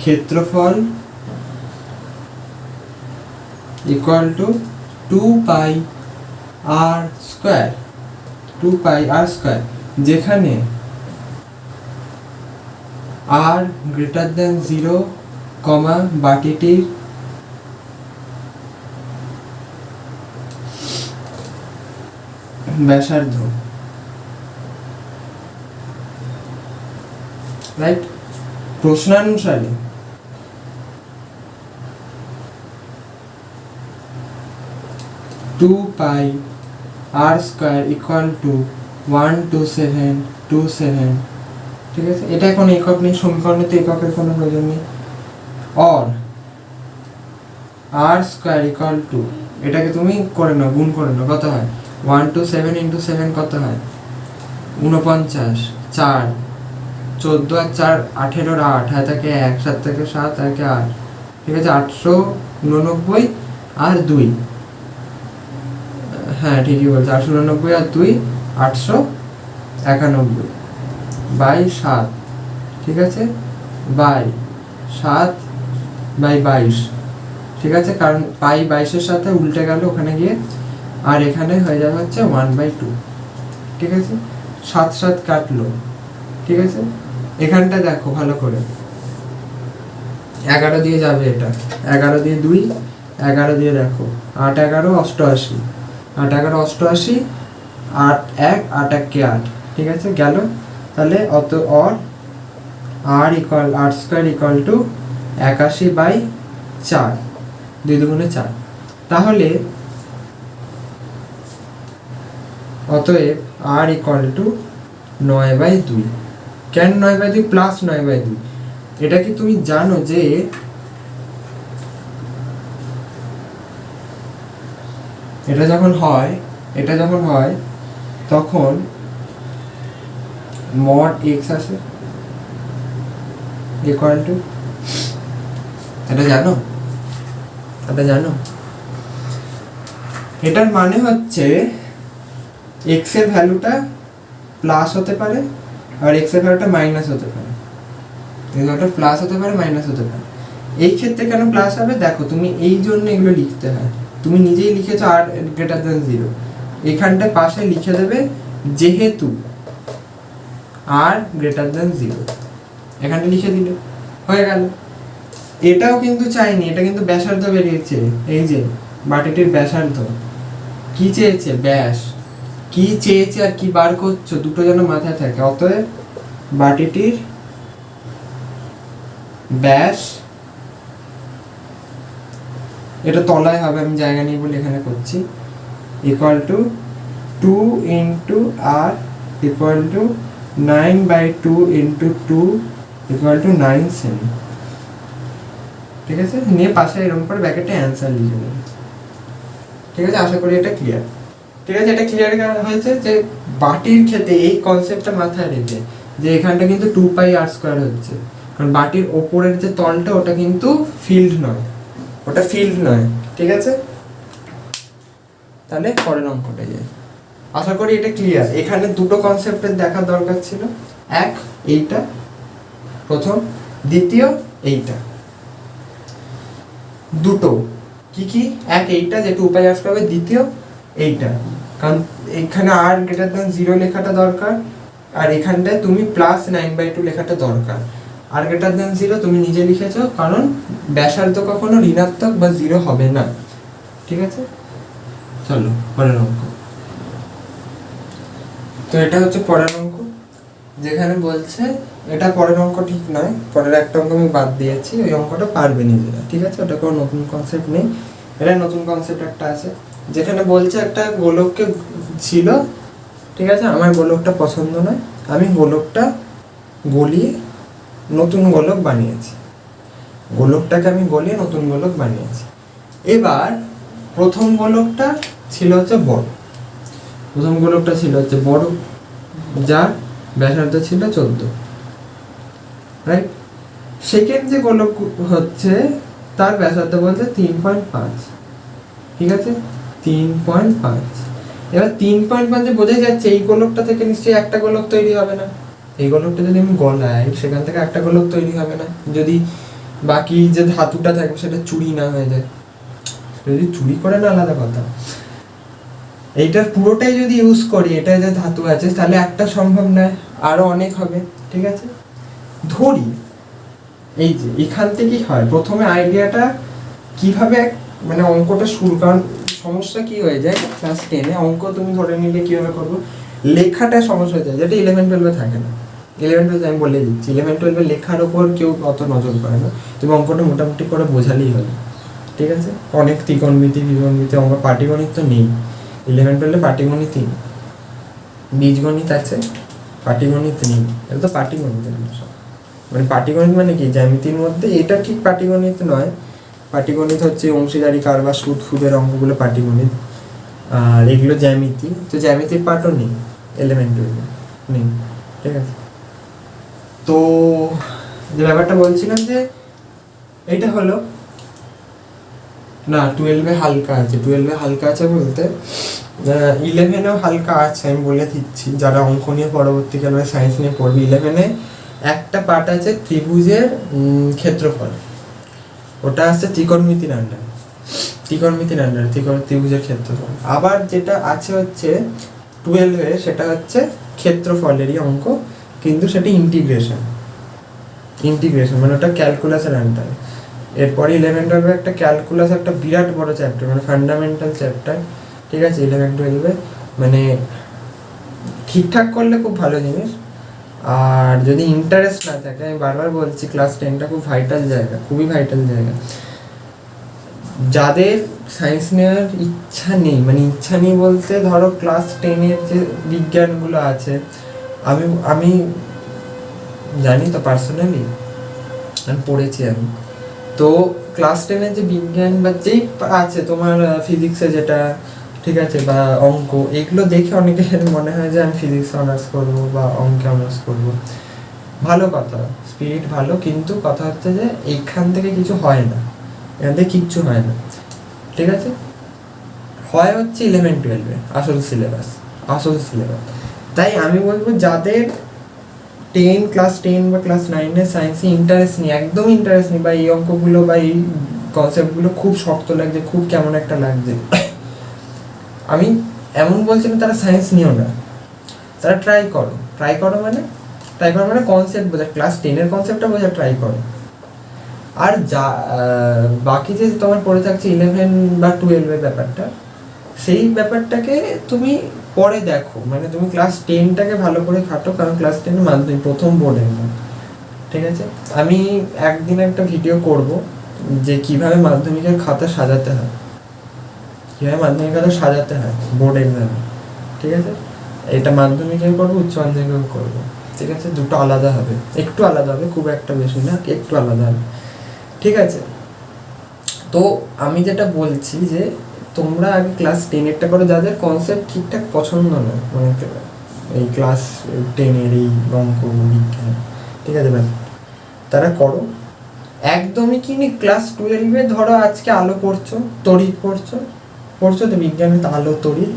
ক্ষেত্রফল ইকুয়াল টু 2πr², যেখানে r greater than 0, বাটিটির ব্যাসার্ধ, রাইট? প্রশ্নানুসারে 2πr² ইকুয়াল টু 12727, ঠিক আছে, এটা এখন একক নেই, সমীকরণে তো এককের কোনো প্রয়োজন নেই। অর r² ইকুয়াল টু, এটাকে তুমি করে নাও, গুণ করে নাও, কত হয়? 127 × 7 কত হয়? 49, 4, 14 আর 4 18, 8 হাতে থাকে 1, 7 থেকে 7 থাকে 8, ঠিক আছে, 889 আর 2, হ্যাঁ ঠিকই বলছে, 889 আর 2 891 বাই 7, ঠিক আছে, বাই 7/22, ঠিক আছে, কারণ পাই 22-এর সাথে উল্টে গেল ওখানে গিয়ে, আর এখানে হয়ে যাবে হচ্ছে 1/2, ঠিক আছে, 7 7 কাটলো, ঠিক আছে, এখানটা দেখো ভালো করে, 11 দিয়ে যাবে, এটা 11 দিয়ে 2, 11 দিয়ে দেখো 8 11 88, 8 11 88, 8 1 8 1 কে 8, ঠিক আছে, গেল। তাহলে অত অর r² ইকুয়াল টু 81/4, 2 দুগুণে 4, তাহলে অতএব r ইকুয়াল টু 9/2। কেন 9/2 প্লাস 9/2? এটা কি তুমি জানো যে এটা যখন হয় তখন mod x আসে ইকুয়াল টু, এটা জানো? এটার মানে হচ্ছে x এর ভ্যালুটা প্লাস হতে পারে আর x এর ভ্যালুটা মাইনাস হতে পারে, এটা প্লাস হতে পারে মাইনাস হতে পারে। এই ক্ষেত্রে কেন প্লাস হবে দেখো, তুমি এই জন্য এগুলো লিখতে হয়, তুমি নিজেই লিখেছো r greater than 0, এখানটা পাশে লিখে দেবে যেহেতু r greater than 0, এখানটা লিখে দিলে হয়ে গেল। এটাও কিন্তু চাইনি, এটা কিন্তু ব্যাসার্ধ বেরিয়েছে, এই যে বাটিটির ব্যাসার্ধ কি চেয়েছে? ব্যাস। কি চেয়েছে আর কি বার করছো দুটো যেন মাথায় থাকে। অতএব বাটিটির ব্যাস, এটা তলায় হবে, আমি জায়গা নেই বলে এখানে করছি, equal to 2 into r equal to 9/2 into 2 equal to 9 সেমি। ঠিক আছে, নিয়ে পাশে এরকম করে ব্র্যাকেটে অ্যান্সার লিখে দেবে। ঠিক আছে, আশা করি এটা ক্লিয়ার। ঠিক আছে, এটা ক্লিয়ার হয়েছে যে বাটির ক্ষেত্রে এই কনসেপ্টটা মাথায় রেখে যে এখানটা কিন্তু 2πr² হচ্ছে, কারণ বাটির ওপরের যে তলটা ওটা কিন্তু ফিল্ড নয়, ওটা ফিল্ড নয়। ঠিক আছে, তাহলে পরের অঙ্কটা যাই। আশা করি এটা ক্লিয়ার। এখানে দুটো কনসেপ্টের দেখার দরকার ছিল, এক এইটা প্রথম, দ্বিতীয় এইটা। দুটো কি কি? এক এইটা যে 2πr² হবে, দ্বিতীয় এইটা, কারণ এখানে আর গ্রেটার দ্যান 0 লেখাটা দরকার, আর এখানটায় তুমি প্লাস 9/2 লেখাটা দরকার। আর গ্রেটার দ্যান 0 তুমি নিজে লিখেছো, কারণ ব্যাসার্ধ কখনো ঋণাত্মক বা 0 হবে না। ঠিক আছে, চলো পরের অঙ্ক। তো এটা হচ্ছে পরের অঙ্ক, যেখানে বলছে, এটা পরের অঙ্ক ঠিক নয়, পরের একটা অঙ্ক আমি বাদ দিয়েছি, ওই অঙ্কটা পারবে নিজেরা। ঠিক আছে, ওটা কোনো নতুন কনসেপ্ট নেই, এটা নতুন কনসেপ্ট একটা আছে, যেখানে বলছে একটা গোলককে ছিল। ঠিক আছে, আমার গোলকটা পছন্দ নয়, আমি গোলকটা গলিয়ে নতুন গোলক বানিয়েছি, গোলকটাকে আমি গলিয়ে নতুন গোলক বানিয়েছি। এবার প্রথম গোলকটা ছিল হচ্ছে বড়, প্রথম গোলকটা ছিল হচ্ছে বড়, যার ব্যাসার্ধ ছিল 14, রাইট। সেকেন্ড যে গোলক হচ্ছে তার ব্যাসার্ধ বলতে 3.5। ঠিক আছে, 3.5। এবার 3.5 বোঝাই যাচ্ছে এই গোলকটা থেকে নিশ্চয়ই একটা গোলক তৈরি হবে না। এই গোলকটা যদি আমি গলাই, সেখান থেকে একটা গোলক তৈরি হবে না, যদি বাকি যে ধাতুটা থাকবে সেটা চুরি না হয়ে যায়। যদি চুরি করে না আলাদা কথা, এইটার পুরোটাই যদি ইউজ করি, এটা যে ধাতু আছে, তাহলে একটা সম্ভব নয়, আরো অনেক হবে। ঠিক আছে, ধরি এই যে এখান থেকেই হয় প্রথমে আইডিয়াটা কিভাবে মানে অঙ্কটা শুরু, কারণ সমস্যা কি হয়ে যায় ক্লাস 10-এ অঙ্ক তুমি ধরে নিলে কিভাবে করবো, লেখাটা সমস্যা হয়ে যায়, যেটা 11-12 থাকে না। 11-12 আমি বলে দিচ্ছি, 11-12 লেখার ওপর কেউ অত নজর করে না, তুমি অঙ্কটা মোটামুটি করে বোঝালেই হবে। ঠিক আছে, অনেক ত্রিকোণমিতি বীজগণিত অঙ্ক, পাটিগণিত তো নেই 11-12, পাটিগণিত নেই, বীজগণিত আছে, পাটিগণিত নেই। এটা তো পাটিগণিত মানে পাটিগণিত মানে কি জ্যামিতির মধ্যে, এটা ঠিক পাটিগণিত নয়। পাটিগণিত হচ্ছে অংশীদারি কারবার সুদ ফুদের অঙ্কগুলো পাটিগণিত, আর এগুলো জ্যামিতি। তো জ্যামিতির পার্টও নেই 11-12 নেই। ঠিক আছে, তো যে ব্যাপারটা বলছিলাম যে এইটা হলো না 12-এ হালকা আছে, 12-এ হালকা আছে বলতে 11-এও হালকা আছে, আমি বলে দিচ্ছি যারা অঙ্ক নিয়ে পরবর্তীকালে সায়েন্স নিয়ে পড়বে। 11-এ একটা পার্ট আছে ত্রিভুজের ক্ষেত্রফল, ওটা আছে ত্রিকোণমিতির আন্ডারে, ত্রিভুজের ক্ষেত্রফল। আবার যেটা আছে হচ্ছে 12-এ, সেটা হচ্ছে ক্ষেত্রফলেরই অঙ্ক, কিন্তু সেটা ইন্টিগ্রেশন মানে ওটা ক্যালকুলাসের আন্ডারে। এরপরে 11-12 একটা ক্যালকুলাস, একটা বিরাট বড় চ্যাপ্টার, মানে ফান্ডামেন্টাল চ্যাপ্টার। ঠিক আছে, 11-12 মানে ঠিকঠাক করলে খুব ভালো জিনিস, আর যদি ইন্টারেস্ট না থাকে, আমি বারবার বলছি ক্লাস 10টা খুব ভাইটাল জায়গা, খুবই ভাইটাল জায়গা। যাদের সায়েন্স নেওয়ার ইচ্ছা নেই, মানে ইচ্ছা নেই বলতে ধরো ক্লাস 10-এর যে বিজ্ঞানগুলো আছে, আমি জানি তো পার্সোনালি, আমি পড়েছি আমি তো ক্লাস 10-এর যে বিজ্ঞান বা যেই আছে তোমার ফিজিক্সে যেটা, ঠিক আছে, বা অঙ্ক, এগুলো দেখে অনেকের মনে হয় যে আমি ফিজিক্স অনার্স করবো বা অঙ্কে অনার্স করবো। ভালো কথা, স্পিরিট ভালো, কিন্তু কথা হচ্ছে যে এইখান থেকে কিছু হয় না, এখান থেকে কিচ্ছু হয় না। ঠিক আছে, হয় হচ্ছে 11-12-এ আসল সিলেবাস। তাই আমি বলবো যাদের ক্লাস 10 বা ক্লাস 9-এর সায়েন্সে ইন্টারেস্ট নেই, একদম ইন্টারেস্ট নেই, বা এই অঙ্কগুলো বা এই কনসেপ্টগুলো খুব শক্ত লাগছে, খুব কেমন একটা লাগছে, আমি এমন বলছি না তারা সায়েন্স নিও না, তারা ট্রাই করো মানে কনসেপ্ট বোঝা, ক্লাস 10-এর কনসেপ্টটা বোঝা ট্রাই করো। আর যা বাকি যে তোমার পড়ে থাকছে 11 বা 12-এর ব্যাপারটা, সেই ব্যাপারটাকে তুমি পরে দেখো, মানে তুমি ক্লাস 10টাকে ভালো করে খাটো, কারণ ক্লাস 10 মাধ্যমিক প্রথম বোর্ড এক্সাম, ঠিক আছে? আমি একদিন একটা ভিডিও করব যে কিভাবে মাধ্যমিকের খাতা সাজাতে হয়, কীভাবে মাধ্যমিক খাতা সাজাতে হয় বোর্ড এক্সামে, ঠিক আছে? এটা মাধ্যমিকেও করবো, উচ্চ মাধ্যমিকেও করবো, ঠিক আছে? দুটো আলাদা হবে, একটু আলাদা হবে, খুব একটা বেশি না, একটু আলাদা হবে, ঠিক আছে? তো আমি যেটা বলছি যে তোমরা আগে ক্লাস 10-এরটা করো, যাদের কনসেপ্ট ঠিকঠাক পছন্দ নয়, মানে এই ক্লাস 10-এর এই অঙ্ক বিজ্ঞান, ঠিক আছে ম্যাম, তারা করো। একদমই কি ক্লাস 12-এ ধরো আজকে আলো পড়ছো, তড়িৎ পড়ছো তো বিজ্ঞানে তো আলো তড়িৎ,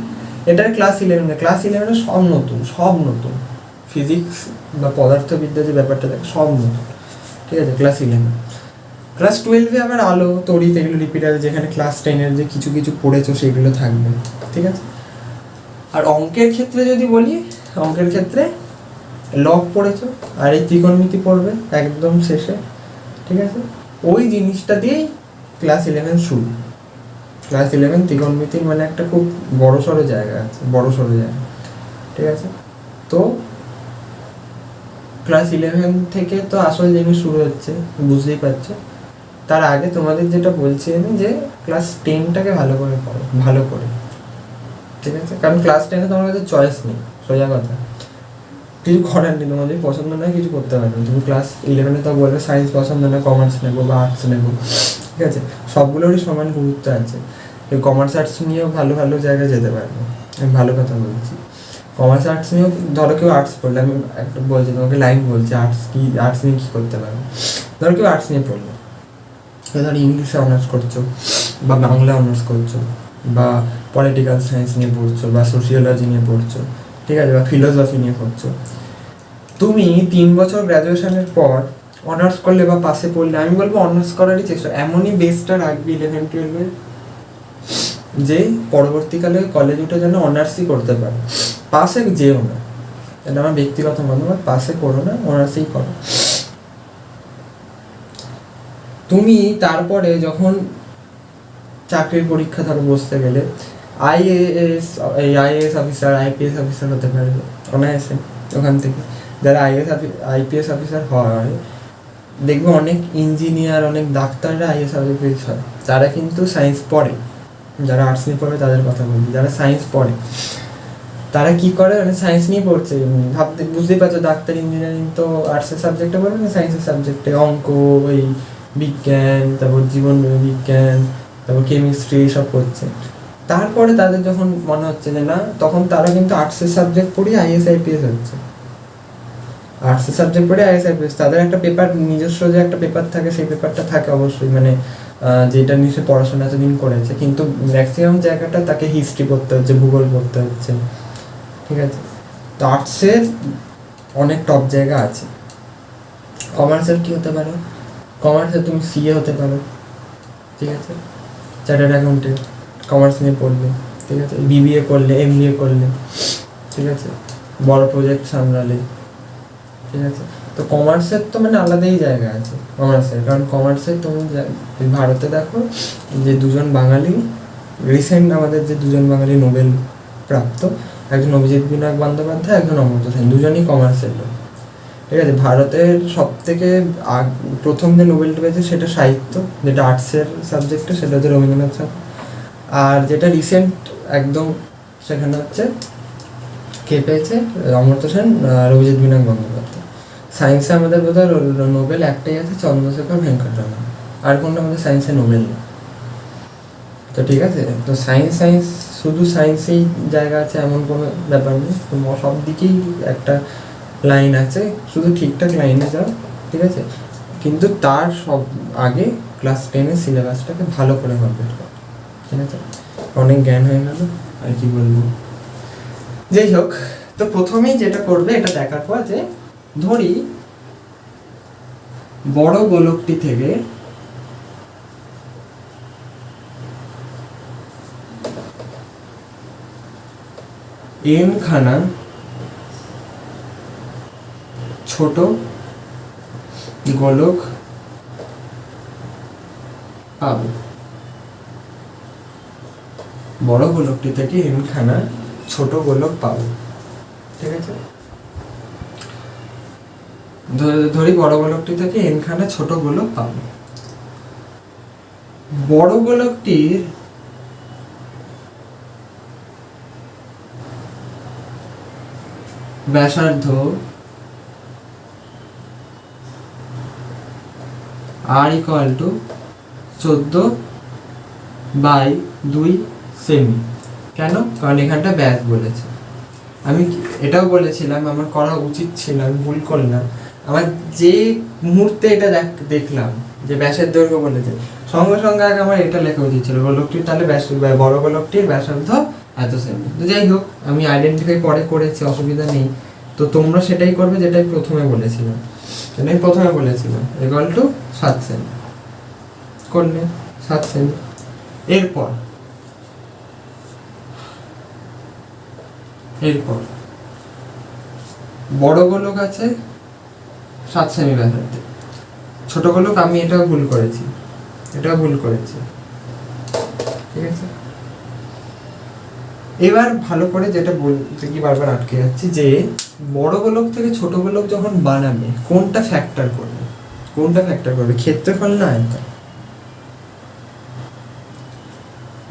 এটার ক্লাস 11-এ, ক্লাস 11-এ সব নতুন ফিজিক্স বা পদার্থবিদ্যা যে ব্যাপারটা থাকে সব নতুন, ঠিক আছে? ক্লাস 11। ক্লাস 12-এ আবার আলো তড়িৎ এগুলো রিপিট আছে, যেখানে ক্লাস 10-এর যে কিছু কিছু পড়েছো সেগুলো থাকবে, ঠিক আছে? আর অঙ্কের ক্ষেত্রে যদি বলি, অঙ্কের ক্ষেত্রে লব পড়েছো, আর এই ত্রিকোণমিতি পড়বে একদম শেষে, ঠিক আছে? ওই জিনিসটা দিয়েই ক্লাস 11 শুরু। ক্লাস 11 ত্রিকোণমিতির মানে একটা খুব বড়সড় জায়গা আছে, ঠিক আছে? তো ক্লাস 11 থেকে তো আসল জিনিস শুরু হচ্ছে, বুঝতেই পারছো। তার আগে তোমাদের যেটা বলছি আমি, যে ক্লাস 10টাকে ভালো করে পড়ো, ভালো করে, ঠিক আছে? কারণ ক্লাস 10-এ তোমার কাছে চয়েস নেই, সোজা কথা, কিছু করার নেই, তোমার যদি পছন্দ নয় কিছু করতে পারবে না। তুমি ক্লাস 11-এ তো বলবে সায়েন্স পছন্দ না, কমার্স নেবো বা আর্টস নেবো, ঠিক আছে? সবগুলোরই সমান গুরুত্ব আছে। এই কমার্স আর্টস নিয়েও ভালো ভালো জায়গায় যেতে পারবে, আমি ভালো কথা বলছি। কমার্স আর্টস নিয়েও ধরো কেউ আর্টস পড়লে, আমি একটা বলছি তোমাকে লাইন বলছি, আর্টস নিয়ে কী করতে পারবে। ধরো কেউ আর্টস নিয়ে পড়লো, ধরো ইংলিশে অনার্স করছো বা বাংলা অনার্স করছো বা পলিটিক্যাল সায়েন্স নিয়ে পড়ছো বা সোশিওলজি নিয়ে পড়ছো, ঠিক আছে? বা ফিলোসফি নিয়ে পড়ছো। তুমি 3 বছর গ্র্যাজুয়েশনের পর অনার্স করলে বা পাশে পড়লে, আমি বলবো অনার্স করারই চেষ্টা, এমনই বেসটা রাখবি 11-12-এ যে পরবর্তীকালে কলেজ উঠে যেন অনার্সই করতে পারে। পাশে যেও না, এটা আমার ব্যক্তিগত মতামত, পাশে করো না, অনার্সই করো। তুমি তারপরে যখন চাকরির পরীক্ষা ধরো বসতে গেলে, আইএএস অফিসার, আইপিএস অফিসার হতে পারবে অনায়াসে ওখান থেকে। যারা আইপিএস অফিসার হয়, দেখবে অনেক ইঞ্জিনিয়ার, অনেক ডাক্তাররা আইএস অফিসার হয়, তারা কিন্তু সায়েন্স পড়ে। যারা আর্টস নিয়ে পড়ে তাদের কথা বলছি, যারা সায়েন্স পড়ে তারা কি করে, মানে সায়েন্স নিয়ে পড়ছে, বুঝতেই পারছো, ডাক্তার ইঞ্জিনিয়ারিং তো আর্টসের সাবজেক্টে পড়বে না, সায়েন্সের সাবজেক্টে অঙ্ক, ওই বিজ্ঞান, তারপর জীবন বিজ্ঞান, তারপর কেমিস্ট্রি সব পড়ছে। তারপরে তাদের যখন মনে হচ্ছে যে না, তখন তারা কিন্তু আর্টসের সাবজেক্ট পড়ে আইএস আইপিএস হচ্ছে। আর্টসের সাবজেক্ট পড়ে আইএস আইপিএস, তাদের একটা পেপার, নিজস্ব যে একটা পেপার থাকে, সেই পেপারটা থাকে অবশ্যই, মানে যেটা নিয়ে সে পড়াশোনা এতদিন করেছে, কিন্তু ম্যাক্সিমাম জায়গাটা তাকে হিস্ট্রি পড়তে হচ্ছে, ভূগোল পড়তে হচ্ছে, ঠিক আছে? তো আর্টসের অনেক টপ জায়গা আছে। কমার্সের কী হতে পারে, কমার্সে তুমি সিএ হতে পারো, ঠিক আছে? চার্টার্ড অ্যাকাউন্টেন্ট, কমার্স নিয়ে পড়লে, ঠিক আছে? বিবিএ করলে, এমবিএ করলে, ঠিক আছে? বড় প্রজেক্ট সামলালে, ঠিক আছে? তো কমার্সের তো মানে আলাদাই জায়গা আছে কমার্সের, কারণ কমার্সের তুমি ভারতে দেখো যে দুজন বাঙালি রিসেন্ট, আমাদের যে দুজন বাঙালি নোবেল প্রাপ্ত, একজন অভিজিৎ বিনায়ক বন্দ্যোপাধ্যায়, একজন অমর্ত্য সেন, দুজনই কমার্সের লোক, ঠিক আছে? ভারতের সব থেকে প্রথম যে নোবেলটা পেয়েছে সেটা সাহিত্য, যেটা আর্টসের সাবজেক্টে, সেটা হচ্ছে রবীন্দ্রনাথ ঠাকুর। আর যেটা রিসেন্ট একদম, সেখানে হচ্ছে কে পেয়েছে, অমর্ত্য সেন আর অভিজিৎ বিনায়ক বন্দ্যোপাধ্যায়। সায়েন্সে আমাদের বোধহয় নোবেল একটাই আছে, চন্দ্রশেখর ভেঙ্কটরমন, আর কোনো আমাদের সায়েন্সে নোবেল নেই। তো ঠিক আছে, তো সায়েন্স শুধু সায়েন্সেই জায়গা আছে এমন কোনো ব্যাপার নেই, সব দিকেই একটা লাইন আছে, শুধু ঠিকঠাক লাইনে যাও, ঠিক আছে? কিন্তু তার সব আগে ক্লাস 10-এর সিলেবাসটাকে ভালো করে কমপ্লিট করো, ঠিক আছে? অনেক জ্ঞান হয়ে গেল, আর কি বলবো। যাই হোক, তো প্রথমেই যেটা করবে, এটা দেখার পর যে ধরি বড় গোলকটি থেকে এম খানা ছোট গোলক পাবো, বড় গোলকটি থেকে n খানা ছোট গোলক পাবো। ঠিক আছে, ধরি বড় গোলকটি থেকে n খানা ছোট গোলক পাবো। বড় গোলকটির ব্যাসার্ধ r ইকুয়াল টু 14/2 সেমি। কেন? কারণ এখানটা ব্যাস বলেছে। আমি এটাও বলেছিলাম আমার করা উচিত ছিল, আমি ভুল করলাম। আমার যে মুহূর্তে এটা দেখলাম যে ব্যাসের দৈর্ঘ্য বলেছে, সঙ্গে সঙ্গে আগে আমার এটা লেখা উচিত ছিল গোলকটির তাহলে বড় গোলকটির ব্যাসার্ধ এত সেমি। তো যাই হোক, আমি আইডেন্টিফাই পরে করেছি, অসুবিধা নেই। তো তোমরা সেটাই করবে যেটাই প্রথমে বলেছিলাম, ইকুয়াল টু 7 সেমি করলে 7 সেমি। এরপর বড় গোলক আছে 7 সেমি ব্যাসার্ধে, ছোট গোলক আমি এটাও ভুল করেছি। ঠিক আছে, এবার ভালো করে যেটা বলতে কি বারবার আটকে যাচ্ছি, যে বড় গোলক থেকে ছোট গোলক যখন বানাবে কোনটা ফ্যাক্টর করবে, ক্ষেত্রফল না আয়তন?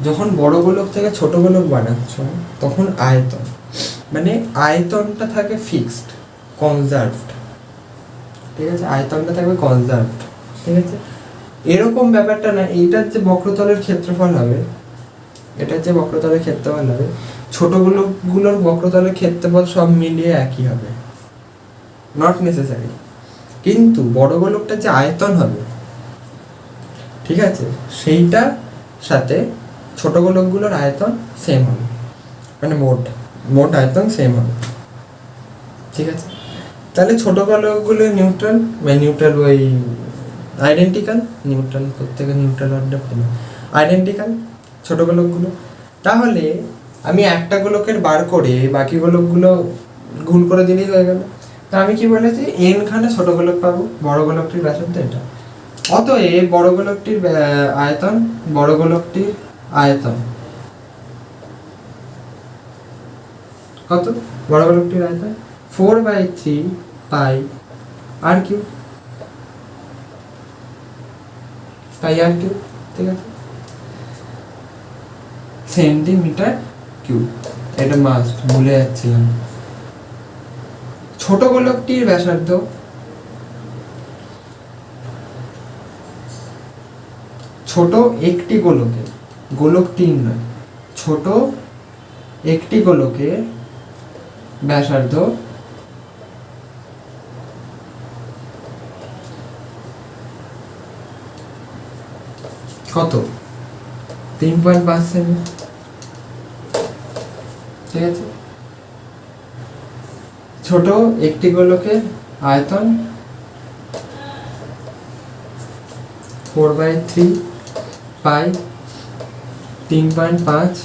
যখন বড় গোলক থেকে ছোট গোলক বানাচ্ছ তখন আয়তন, মানে আয়তনটা থাকে ফিক্সড, কনজার্ভড। ঠিক আছে, আয়তনটা থাকবে কনজার্ভড। ঠিক আছে, এরকম ব্যাপারটা না, এইটার যে বক্রতলের ক্ষেত্রফল হবে, ছোট গোলকগুলোর বক্রতলের ক্ষেত্রফল সব মিলিয়ে একই হবে, নট নেসেসারি। কিন্তু বড় গোলকটা যে আয়তন হবে, ঠিক আছে, সেইটার সাথে ছোট গোলকগুলোর আয়তন সেম হবে, মানে মোট আয়তন সেম হবে। ঠিক আছে, তাহলে ছোট গোলকগুলো নিউট্রাল, ওই আইডেন্টিক্যাল, আইডেন্টিক্যাল ছোট গোলকগুলো। তাহলে আমি একটা গোলকের বার করে বাকি গোলকগুলো গুণ করে দিলেই হয়ে গেল। তা আমি কি বলেছি, n খানে ছোট গোলক পাবো, বড় গোলকটির ব্যাসার্ধ এটা। অতএব বড় গোলকটির আয়তন কত? বড় গোলকটির আয়তন 4/3 পাই আর কিউ। ঠিক আছে, সেন্টিমিটার কিউব। এটা মাস্ট, ভুলে যাচ্ছিলাম। ছোট গোলকটির ব্যাসার্ধ ছোট একটি গোলকের, গোলক 3 নয়, ছোট একটি গোলকের ব্যাসার্ধ কত? 3.5 সেমি। ঠিক আছে, ছোট একটি গোলকের আয়তন 4/3 পাই 3.5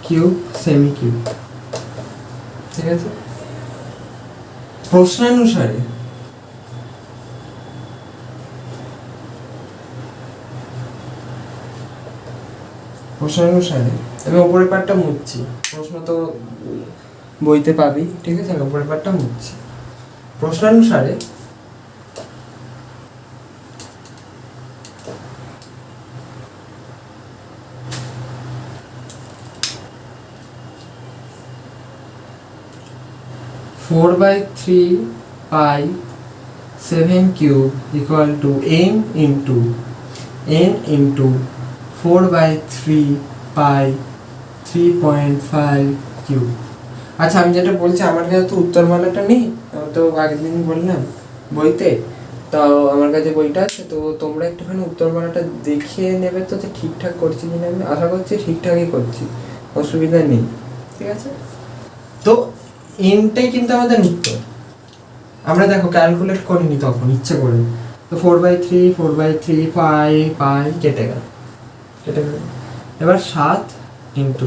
কিউব সেমি কিউব। ঠিক আছে, প্রশ্নানুসারে আমি উপরের পার্টটা মুছছি, প্রশ্ন তো বইতে পাবি। ঠিক আছে, আমি উপরের পার্টটা মুছছি। প্রশ্নানুসারে four by three pi 7 cube equal to n into 4/3 pi 3.5 cube. আচ্ছা, আমি যেটা বলছি, আমার কাছে তো উত্তরমালাটা নেই, তো আগের দিন বললাম বইতে, তো আমার কাছে বইটা আছে, তো তোমরা একটুখানি উত্তরমালাটা দেখে নেবে তো ঠিকঠাক করছি কিনা। আমি আশা করছি ঠিকঠাকই করছি, অসুবিধা নেই। ঠিক আছে, তো এনটাই কিন্তু আমাদের উত্তর। আমরা দেখো ক্যালকুলেট করিনি তখন, ইচ্ছে করে। তো 4/3 পাই কেটে গেল। এবার 7 ইন্টু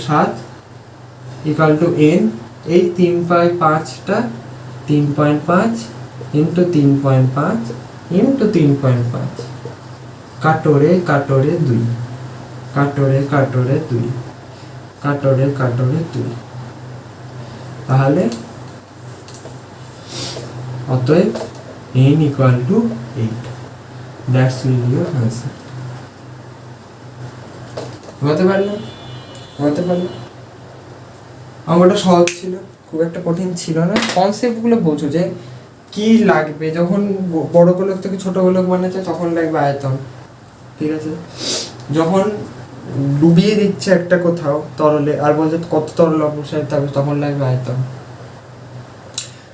7 ইকুয়াল টু n। এই 3.5টা 3.5 ইন্টু 3.5 ইন্টু 3.5 কাটরে 2। কাটরে কাটরে 2, কাটরে কাটরে 2, তাহলে অতএব n equal to 8. That's will your answer. বুঝতে পারলাম? অঙ্কটা সহজ ছিল, খুব একটা কঠিন ছিল না। কনসেপ্টগুলো বোঝো যে কি লাগবে যখন বড় গোলক থেকে ছোট গোলক বানাচ্ছে, তখন লাগবে আয়তন, ঠিক আছে? যখন ডুবিয়ে দিচ্ছে একটা কোথাও তরলে আর বলছে কত তরল অপসারিত হবে, তখন লাগবে আয়তন।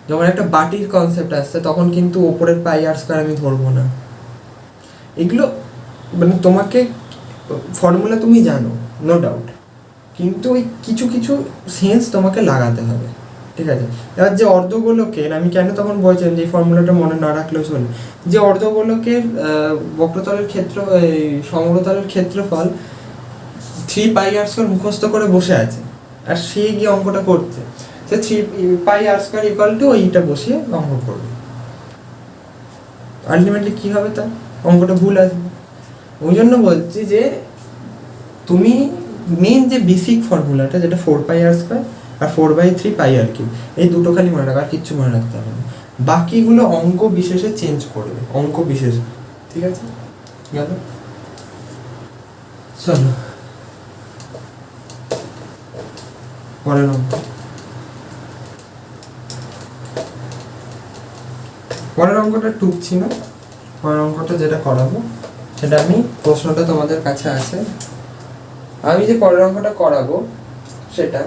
যখন একটা বাটির কনসেপ্ট আসছে, তখন কিন্তু ওপরের পাই আর স্কয়ার আমি ধরবো না। এগুলো মানে তোমাকে ফর্মুলা তুমি জানো, নো ডাউট, কিন্তু ওই কিছু কিছু সেন্স তোমাকে লাগাতে হবে, ঠিক আছে? এবার যে অর্ধগোলকের, আমি কেন তখন বলছিলাম যে এই ফর্মুলাটা মনে না রাখলেও চলে, যে অর্ধগোলকের বক্রতলের ক্ষেত্র, সমগ্রতলের ক্ষেত্রফল 3πr² মুখস্থ করে বসে আছে, আর সে গিয়ে অঙ্কটা করছে, সে 3πr² ওইটা বসিয়ে অঙ্ক করবে, আলটিমেটলি কি হবে, তার অঙ্কটা ভুল আসবে। ওই জন্য বলছি যে তুমি মেন যে বেসিক ফর্মুলাটা, যেটা 4πr² আর 4/3πr³ এই দুটো খালি মনে রাখা, আর কিচ্ছু মনে রাখতে হবে না। বাকিগুলো অঙ্ক বিশেষে চেঞ্জ করবে, অঙ্ক বিশেষে, ঠিক আছে? গেল? চলো পরের অঙ্ক। পরের অঙ্কটা টুকছি না, পরের অঙ্কটা যেটা করাবো সেটা আমি, প্রশ্নটা তোমাদের কাছে আছে, আমি যে পরের অঙ্কটা করাবো সেটা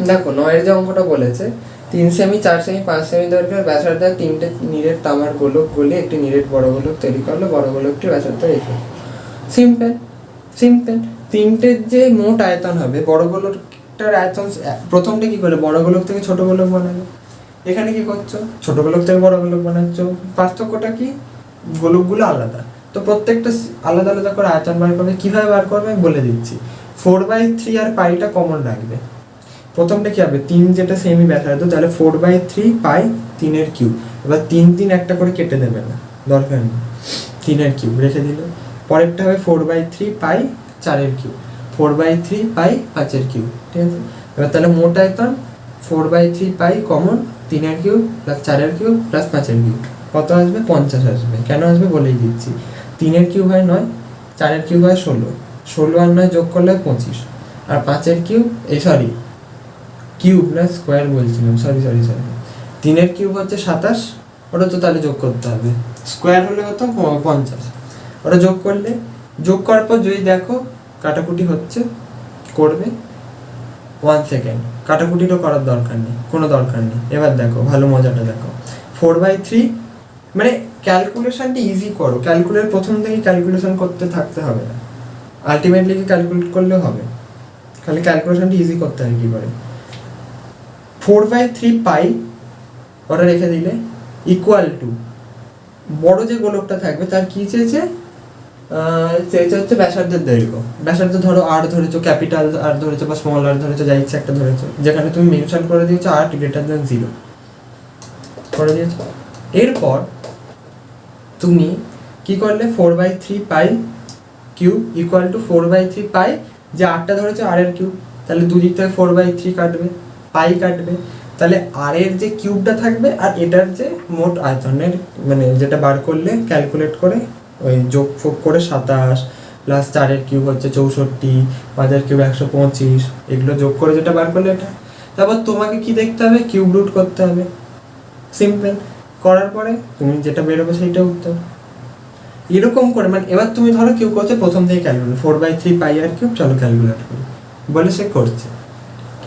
দেখো। 9 যে অঙ্কটা বলেছে, 3 সেমি 4 সেমি 5 সেমি দৈর্ঘ্যের ব্যাসার্ধের 3টে নিরেট তামার গোলক গলে একটি নিরেট বড় গোলক তৈরি করলো, বড় গোলকটি ব্যাসার্ধ রেখে। Simple simple. 3টের যে মোট আয়তন হবে, বড় গোলকটার আয়তন, প্রথমটা কি করে, বড় গোলক থেকে ছোট গোলক বানাবে। এখানে কি করছো, ছোট গোলক থেকে বড় গোলক বানাচ্ছ। পার্থক্যটা কি, গোলকগুলো আলাদা, তো প্রত্যেকটা আলাদা আলাদা করে আয়তন বার করবে। কীভাবে বার করবে বলে দিচ্ছি। 4/3 আর পাইটা কমন রাখবে। প্রথমটা কি হবে, 3 যেটা সেমি ব্যাসার্ধ, তাহলে 4/3 পাই 3 কিউব। এবার 3 একটা করে কেটে দেবে না, দরকার নেই, 3 কিউব রেখে দিল। পরেরটা হবে 4/3 পাই 4 কিউব, 4/3 পাই 5 কিউব, ঠিক আছে? এবার তাহলে মোট আয়তন 4/3 পাই common 3 cube plus 4 cube plus 5 cube, কত আসবে, 50 আসবে। কেন আসবে বলেই দিচ্ছি। 3 কিউব হয় 9, 4 কিউব হয় 16, 16 আর 9 যোগ করলে 25, আর 5 কিউব, কিউব না স্কোয়ার বলছিলাম, সরি 3 কিউব হচ্ছে 27, ওটা তো তাহলে যোগ করতে হবে, স্কোয়ার হলে হতো 50, ওটা যোগ করলে, যোগ করার পর যদি দেখো কাটাকুটি হচ্ছে, করবে 1 সেকেন্ড, কাটাকুটিরও করার দরকার নেই, কোনো দরকার নেই। এবার দেখো ভালো মজাটা দেখো, 4/3 মানে ক্যালকুলেশনটা ইজি করো, ক্যালকুলেট প্রথম থেকেই ক্যালকুলেশন করতে থাকতে হবে না, আলটিমেটলি কি ক্যালকুলেট করলেও হবে, খালি ক্যালকুলেশনটা ইজি করতে হয় কী করে। 4/3 পাই ওটা রেখে দিলে ইকুয়াল টু, বড় যে গোলকটা থাকবে তার কি চেয়েছে, হচ্ছে ব্যাসার্ধের দৈর্ঘ্য। ব্যাসার্ধ ধরো আর ধরেছো, ক্যাপিটাল আর ধরেছো বা স্মল আর ধরেছো, যা ইচ্ছা একটা ধরেছো, যেখানে তুমি মেনশন করে দিয়েছো আর >0 করে দিয়েছো। এরপর তুমি কি করলে, 4/3 পাই কিউব ইকুয়াল টু 4/3 পাই, যে আরটা ধরেছো আর এর কিউব, তাহলে দুদিক থেকে 4/3 কাটবে, পাই কাটবে, তাহলে আর এর যে কিউবটা থাকবে আর এটার যে মোট আয়তনের, মানে যেটা বার করলে ক্যালকুলেট করে ওই যোগ ফোগ করে 27 প্লাস 4 কিউব হচ্ছে 64, 5 কিউব 125, এগুলো যোগ করে যেটা বার করলে এটা। তারপর তোমাকে কি দেখতে হবে, কিউব রুট করতে হবে, সিম্পল। করার পরে তুমি যেটা বেরোবে সেইটা উত্তর। এরকম করে, মানে এবার তুমি ধরো কেউ করছে প্রথম থেকে ক্যালকুলেট, 4/3 পাই আর কিউব, চলো ক্যালকুলেট করি বলে সে করছে,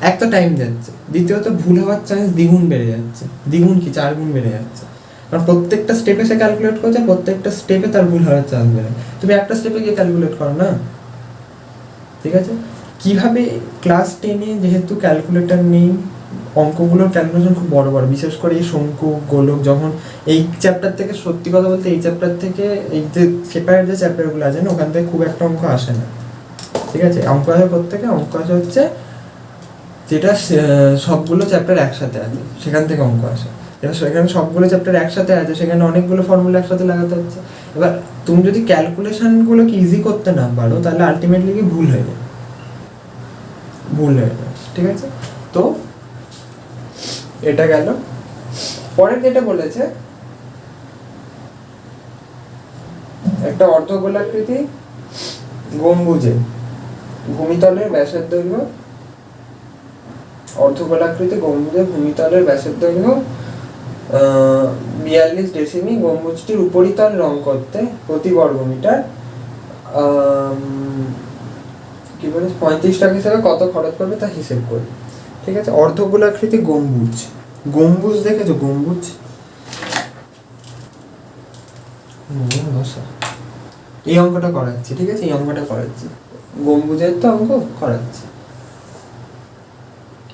এক তো টাইম যাচ্ছে, দ্বিতীয়ত ভুল হওয়ার চান্স দ্বিগুণ বেড়ে যাচ্ছে, দ্বিগুণ কি 4 গুণ বেড়ে যাচ্ছে, কারণ প্রত্যেকটা স্টেপে সে ক্যালকুলেট করছে, প্রত্যেকটা স্টেপে তার ভুল হওয়ার চান্স বেড়ে। তুমি একটা স্টেপে গিয়ে ক্যালকুলেট করো না, ঠিক আছে? কীভাবে ক্লাস 10-এ যেহেতু ক্যালকুলেটর নেই, অঙ্কগুলোর ক্যালকুলেশন খুব বড় বড়, বিশেষ করে এই শঙ্কু গোলক, যখন এই চ্যাপ্টার থেকে, সত্যি কথা বলতে এই চ্যাপ্টার থেকে, এই যে সেপারেট যে চ্যাপ্টারগুলো আছে না, ওখান থেকে খুব একটা অঙ্ক আসে না, ঠিক আছে? অঙ্ক আসে প্রত্যেকে, অঙ্ক আসে হচ্ছে যেটা সবগুলো চ্যাপ্টার একসাথে আছে, সেখান থেকে অঙ্ক আসে। এবার সেখানে সবগুলো চ্যাপ্টার একসাথে আছে, সেখানে অনেকগুলো ফর্মুলা একসাথে লাগাতে হচ্ছে, এবার তুমি যদি ক্যালকুলেশনগুলোকে ইজি করতে না পারো তাহলে আলটিমেটলি কি ভুল হয়ে যাবে, ঠিক আছে। তো এটা গেল। পরের যেটা বলেছে, একটা অর্ধগোলাকৃতি গম্বুজে ভূমিতলের ব্যাসের দৈর্ঘ্য, অর্ধগোলাকৃতি গম্বুজের ভূমিতলের ব্যাসের দৈর্ঘ্য 42 ডেসিমি, গম্বুজটির উপরিতল রং করতে প্রতি বর্গমিটার কি বলে 35 টাকা হিসাবে কত খরচ পড়বে তা হিসেব করি, ঠিক আছে। অর্ধগোলাকৃতি গম্বুজ, গম্বুজ দেখেছো? গম্বুজ এই অঙ্কটা করাচ্ছি, ঠিক আছে, এই অঙ্কটা করাচ্ছি, গম্বুজের তো অঙ্ক করাচ্ছি।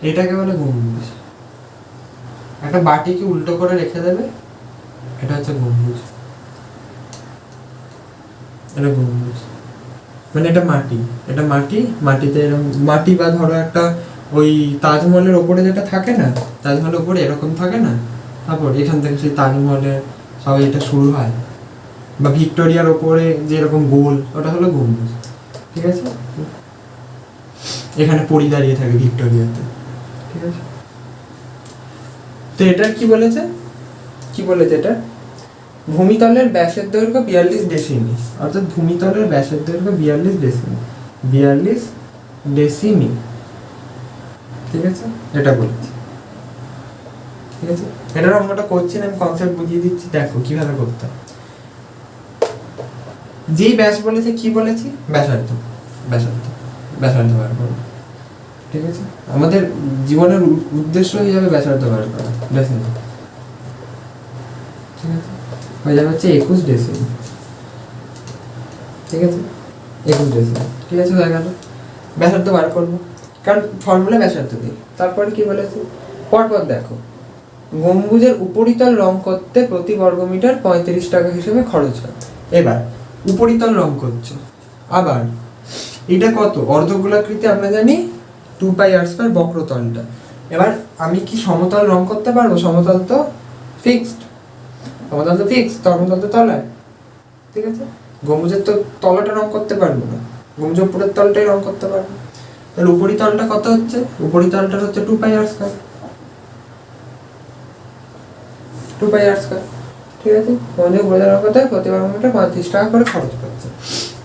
এটাকে বলে গম্বুজ। একটা বাটিকে উল্টো করে রেখে দেবে, এটা হচ্ছে গম্বুজ, এটা গম্বুজ। মানে এটা মাটি, এটা মাটি, মাটিতে এরকম মাটি, বা ধরো একটা ওই তাজমহলের ওপরে যেটা থাকে না, তাজমহলের ওপরে এরকম থাকে না, তারপর এখান থেকে সেই তাজমহলের সবাই এটা শুরু হয়, বা ভিক্টোরিয়ার ওপরে যে এরকম গোল, ওটা হলো গম্বুজ, ঠিক আছে। এখানে পরি দাঁড়িয়ে থাকে ভিক্টোরিয়াতে, ঠিক আছে। তো এটার কি বলেছে, এটা ভূমিতলের ব্যাসের দৈর্ঘ্য 42 ডেসিমি, অর্থাৎ ভূমিতলের ব্যাসের দৈর্ঘ্য 42 ডেসিমি, 42 ডেসিমি, ঠিক আছে, এটা বলেছি, ঠিক আছে। এটার অঙ্কটা করছি না, আমি কনসেপ্ট বুঝিয়ে দিচ্ছি, দেখো কিভাবে করতে হয়। যেই ব্যাস বলেছে, কি বলেছি? ব্যাসার্ধ, ব্যাসার্ধ বার করো, ঠিক আছে। আমাদের জীবনের উদ্দেশ্য হয়ে যাবে ব্যাসার্ধ বার করা, ডেসিমি, ঠিক আছে। হয়ে যাবে হচ্ছে 21 ডেসিমি, ঠিক আছে, 21 ডেসিমি, ঠিক আছে, হয়ে গেল। ব্যাসার্ধ বার করবো, কারণ ফর্মুলা ব্যাসার্ধ দিই। তারপরে কি বলেছে, পরপর দেখো, গম্বুজের উপরিতল রং করতে প্রতি বর্গমিটার 35 টাকা হিসেবে খরচ হয়। এবার উপরিতল রং করছো, আবার এটা কত? অর্ধগোলাকৃতি আমরা জানি 2πr², বক্রতলটা। এবার আমি কি সমতল রং করতে পারবো? সমতল তো ফিক্সড, সমতল তো তলায়, ঠিক আছে। গম্বুজের তো তলাটা রং করতে পারবো না, গম্বুজের উপরের তলটাই রং করতে পারবো। তাহলে উপরিতলটা কত হচ্ছে? উপরিতলটা হচ্ছে 2πr², ঠিক আছে। গম্বুজের উপরিতল রং করতে প্রতি বর্গমিটার 35 টাকা করে খরচ করছে।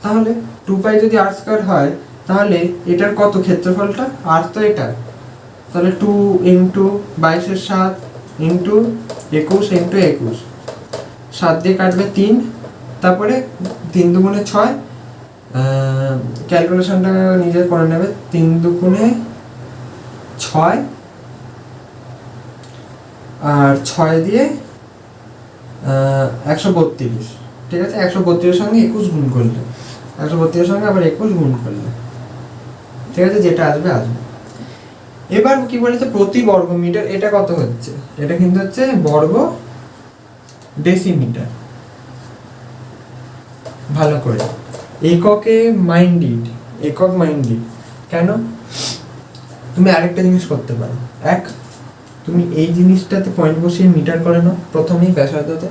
তাহলে 2π যদি r² হয়, তাহলে এটার কত ক্ষেত্রফলটা? আর তো এটা, তাহলে 2 ইন্টু 22/7 ইন্টু 21 ইন্টু 21, 7 দিয়ে কাটবে 3, তারপরে 3 দুগুণে 6, ক্যালকুলেশনটা নিজে করে নেবে, 3 দুগুণে 6, আর 6 দিয়ে 132, ঠিক আছে। 132 সঙ্গে 21 গুণ করলে, 132 সঙ্গে আবার 21 গুণ করলে, ঠিক আছে, যেটা আসবে। এবার কি বলেছে, প্রতি বর্গমিটার, এটা কত হচ্ছে? এটা কিন্তু হচ্ছে বর্গ ডেসিমিটার। ভালো করে এককে মাইন্ডেড, কেন? তুমি আরেকটা জিনিস করতে পারো, তুমি এই জিনিসটাতে পয়েন্ট বসিয়ে মিটার করে নাও প্রথমেই ব্যাসার্ধতে,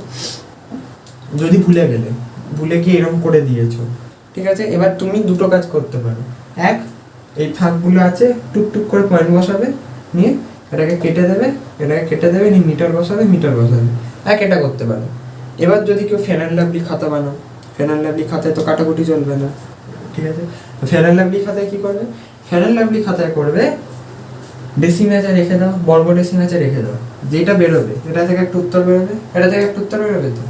যদি ভুলে গিয়ে এরকম করে দিয়েছো, ঠিক আছে। এবার তুমি দুটো কাজ করতে পারো, এই ফাঁকগুলো আছে, টুকটুক করে পয়েন্ট বসাবে, নিয়ে এটাকে কেটে দেবে, নিয়ে মিটার বসাবে, এটা করতে পারো। এবার যদি কেউ ফেয়ার লাভলি খাতা বানাও, ফেয়ার লাভলি খাতায় তো কাটাকুটি চলবে না, ঠিক আছে। ফেয়ার লাভলি খাতায় কি করবে? ফেয়ার লাভলি খাতায় করবে ডেসিমেচে রেখে দাও, বর্গ ডেসিমেচে রেখে দাও, যেটা বেরোবে এটা থেকে একটা উত্তর বেরোবে, তো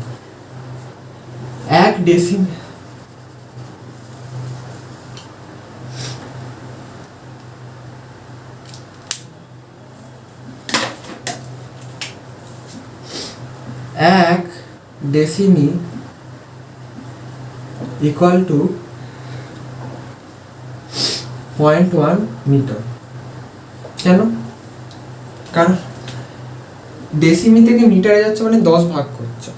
1 ডেসিম, ডেসিমি ইকুয়াল টু 0.1 মিটার। কেন? কারণ ডেসিমি থেকে মিটারে যাচ্ছে মানে 10 ভাগ করছে,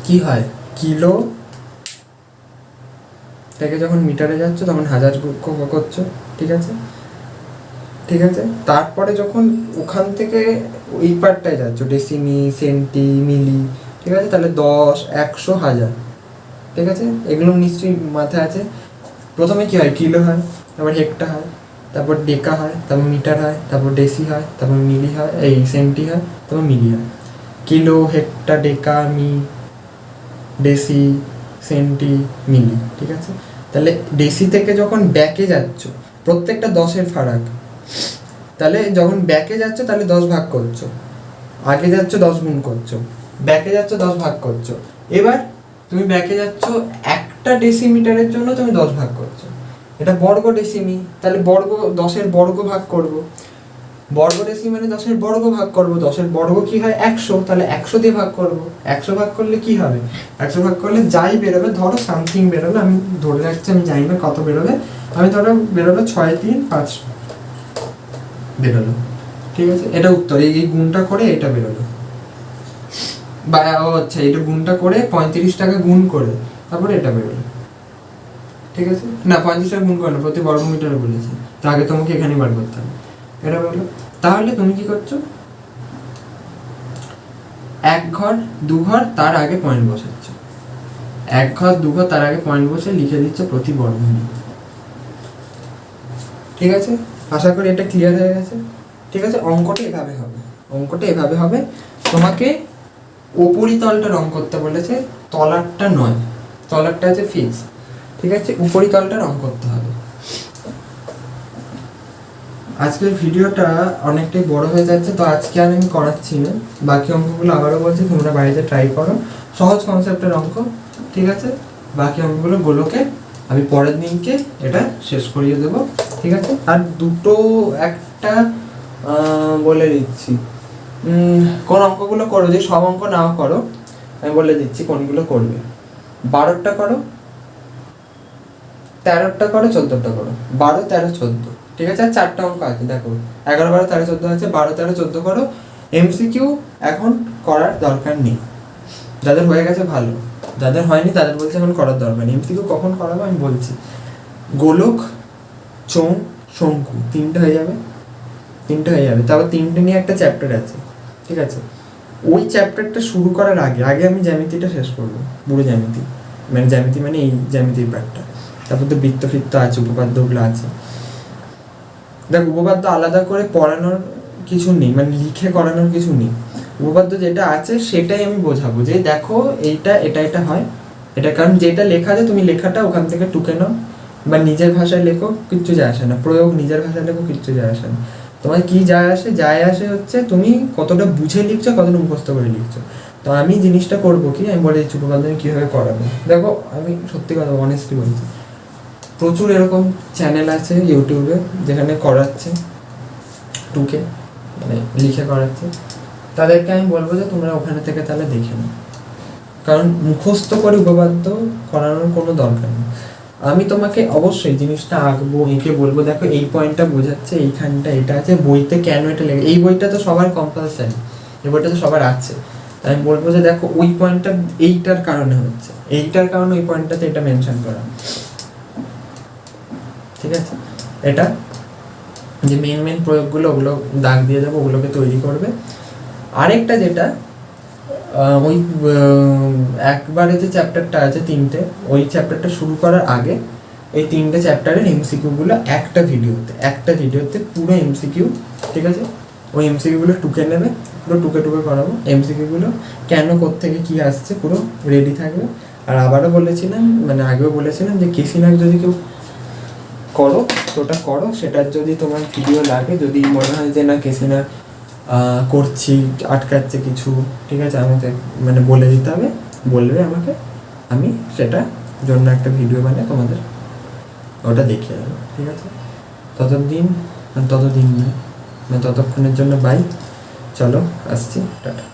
কি হয়, কিলো থেকে যখন মিটারে যাচ্ছ তখন 1000 করছো, ঠিক আছে। তারপরে যখন ওখান থেকে ওই পার্টটায় যাচ্ছ, ডেসিমি, সেন্টি, মিলি, ঠিক আছে? তাহলে 10, 100, 1000, ঠিক আছে? এগুলো নিশ্চয়ই মাথায় আছে। প্রথমে কী হয়, কিলো হয়, তারপর হেক্টা হয়, তারপর ডেকা হয়, তারপর মিটার হয়, তারপর ডেসি হয়, তারপর মিলি হয়, এই সেন্টি হয়, তারপর মিলি হয়। কিলো, হেক্টা, ডেকা, ডেসি, সেন্টি, মিলি, ঠিক আছে? তাহলে ডেসি থেকে যখন ব্যাকে যাচ্ছ, প্রত্যেকটা 10-এর ফারাক, তাহলে যখন ব্যাকে যাচ্ছ তাহলে 10 ভাগ করছো, আগে যাচ্ছ 10 গুণ করছো, ব্যাকে যাচ্ছ 10 ভাগ করছো। এবার তুমি ব্যাকে যাচ্ছ একটা ডেসিমিটারের জন্য তুমি 10 ভাগ করছো। এটা বর্গ ডেসিমি, তাহলে বর্গ 10-এর বর্গ ভাগ করব, বর্গ ডেসি মানে 10-এর বর্গ ভাগ করব, 10-এর বর্গ কি হয় 100, তাহলে 100 দিয়ে ভাগ করব। 100 ভাগ করলে কি হবে, 100 ভাগ করলে যাই বেরোবে, ধরো সামথিং বেরোলো, আমি ধরে রাখছি, আমি জানি না কত বেরোবে, আমি ধরো বেরোলো 6, 3, 5 বেরোলো, ঠিক আছে? এটা উত্তর, এই গুণটা করে এটা বেরোলো, বা আচ্ছা এটা গুণটা করে 35 টাকা গুণ করে তারপরে এটা বেরোলো, ঠিক আছে? না 35 টাকা গুণ করে না, প্রতি বর্গ মিটারে বলেছি, তো আগে তোমাকে এখানে বার করতে হবে, এটা বেরোলো। তাহলে তুমি কি করছো, 1 ঘর 2 ঘর তার আগে পয়েন্ট বসাচ্ছ, 1 ঘর 2 ঘর তার আগে পয়েন্ট বসে লিখে দিচ্ছ প্রতি বর্গ মিটার, ঠিক আছে? আশা করি এটা ক্লিয়ার হয়ে গেছে, ঠিক আছে? অঙ্কটা এভাবে হবে, অঙ্কটা এভাবে হবে। তোমাকে উপরিতলটা রং করতে বলেছে, তলারটা নয়, তলারটা আছে ফিক্স, ঠিক আছে? উপরিতলটা রং করতে হবে। আজকের ভিডিওটা অনেকটাই বড় হয়ে যাচ্ছে, তো আজকে আর আমি করাচ্ছি না, বাকি অঙ্কগুলো আবারও বলছি তোমরা বাড়িতে ট্রাই করো, সহজ কনসেপ্টের অঙ্ক, ঠিক আছে? বাকি অঙ্কগুলো গুলোকে আমি পরের দিনকে এটা শেষ করিয়ে দেবো, ঠিক আছে? আর দুটো একটা বলে দিচ্ছি, কোন অঙ্কগুলো করো, যে সব অঙ্ক নাও করো, আমি বলে দিচ্ছি কোনগুলো করবে। 12টা করো, 13টা করো, 14টা করো, 12, 13, 14, ঠিক আছে? আর 4টা অঙ্ক আছে, দেখো 11, 12, 13, 14 আছে, 12, 13, 14 করো। এমসিকিউ এখন করার দরকার নেই, যাদের হয়ে গেছে ভালো, যাদের হয়নি তাদের বলছে এখন করার দরকার নেই। এমসিকিউ কখন করাবো আমি বলছি, গোলক, চোঙ, শঙ্কু, 3টে হয়ে যাবে, 3টে হয়ে যাবে, তারপর 3টে নিয়ে একটা চ্যাপ্টার আছে, ঠিক আছে? ওই চ্যাপ্টারটা শুরু করার আগে আমি জ্যামিতিটা শেষ করবো, পুরো জ্যামিতি, মানে জ্যামিতি মানে এই জ্যামিতির পার্টটা, তারপর তো বৃত্ত ফিত্ত আছে, উপপাদ্যগুলো আছে। দেখ উপপাদ্য আলাদা করে পড়ানোর কিছু নেই, মানে লিখে করানোর কিছু নেই, উপপাদ্য যেটা আছে সেটাই আমি বোঝাবো, যে দেখো এইটা এটা এটা হয় এটা, কারণ যেটা লেখা আছে তুমি লেখাটা ওখান থেকে টুকে নাও, বা নিজের ভাষায় লেখো, কিচ্ছু যায় আসে না, প্রয়োগ নিজের ভাষায় লেখো, কিচ্ছু যায় আসে না। তোমার কি যায় আসে হচ্ছে তুমি কতটা বুঝে লিখছো, কতটা মুখস্থ করে লিখছো। তো আমি জিনিসটা করবো কি, আমি বলে দিচ্ছি উপপাদ্য আমি কীভাবে করাবো। দেখো আমি সত্যি কথা অনেস্টলি বলছি, প্রচুর এরকম চ্যানেল আছে ইউটিউবে যেখানে করাচ্ছে টুকে, মানে লিখে করাচ্ছে, তাদেরকে আমি বলবো যে তোমরা ওখানে থেকে তাহলে দেখে নাও, কারণ মুখস্থ করে উপপাদ্য করানোর কোনো দরকার নেই। আমি তোমাকে অবশ্যই জিনিসটা আঁকবো, এঁকে বলবো দেখো এই পয়েন্টটা বোঝাচ্ছে, এইখানটা এটা আছে, বইতে কেন এটা লেগে, এই বইটা তো সবার কম্পালসারি, এই বইটা তো সবার আছে, আমি বলবো যে দেখো ওই পয়েন্টটা এইটার কারণে হচ্ছে, এইটার কারণে ওই পয়েন্টটাতে এটা মেনশন করা, ঠিক আছে? এটা যে মেন প্রয়োগগুলো ওগুলো দাগ দিয়ে যাবো, ওগুলোকে তৈরি করবে। আরেকটা যেটা ওই একবারে যে চ্যাপ্টারটা আছে 3টে, ওই চ্যাপ্টারটা শুরু করার আগে এই 3টে চ্যাপ্টারের এমসিকিউগুলো একটা ভিডিওতে পুরো এমসিকিউ, ঠিক আছে? ওই এমসিকিউগুলো টুকে নেবে, পুরো টুকে করাবো এমসিকিউগুলো, কেন কোত্থেকে কী আসছে পুরো রেডি থাকবে। আর আবারও বলেছিলাম, মানে আগেও বলেছিলাম যে কেসিনাক যদি কেউ করো তো ওটা করো, সেটার যদি তোমার ভিডিও লাগে, যদি মনে হয় যে না কেসিনাক করছি আটকাচ্ছে কিছু, ঠিক আছে, আমাকে মানে বলে দিতে হবে, বলবে আমাকে, আমি সেটা জন্য একটা ভিডিও বানিয়ে তোমাদের ওটা দেখিয়ে দেবো, ঠিক আছে? ততদিন না, মানে ততক্ষণের জন্য বাই, চলো আসছি, টাটা।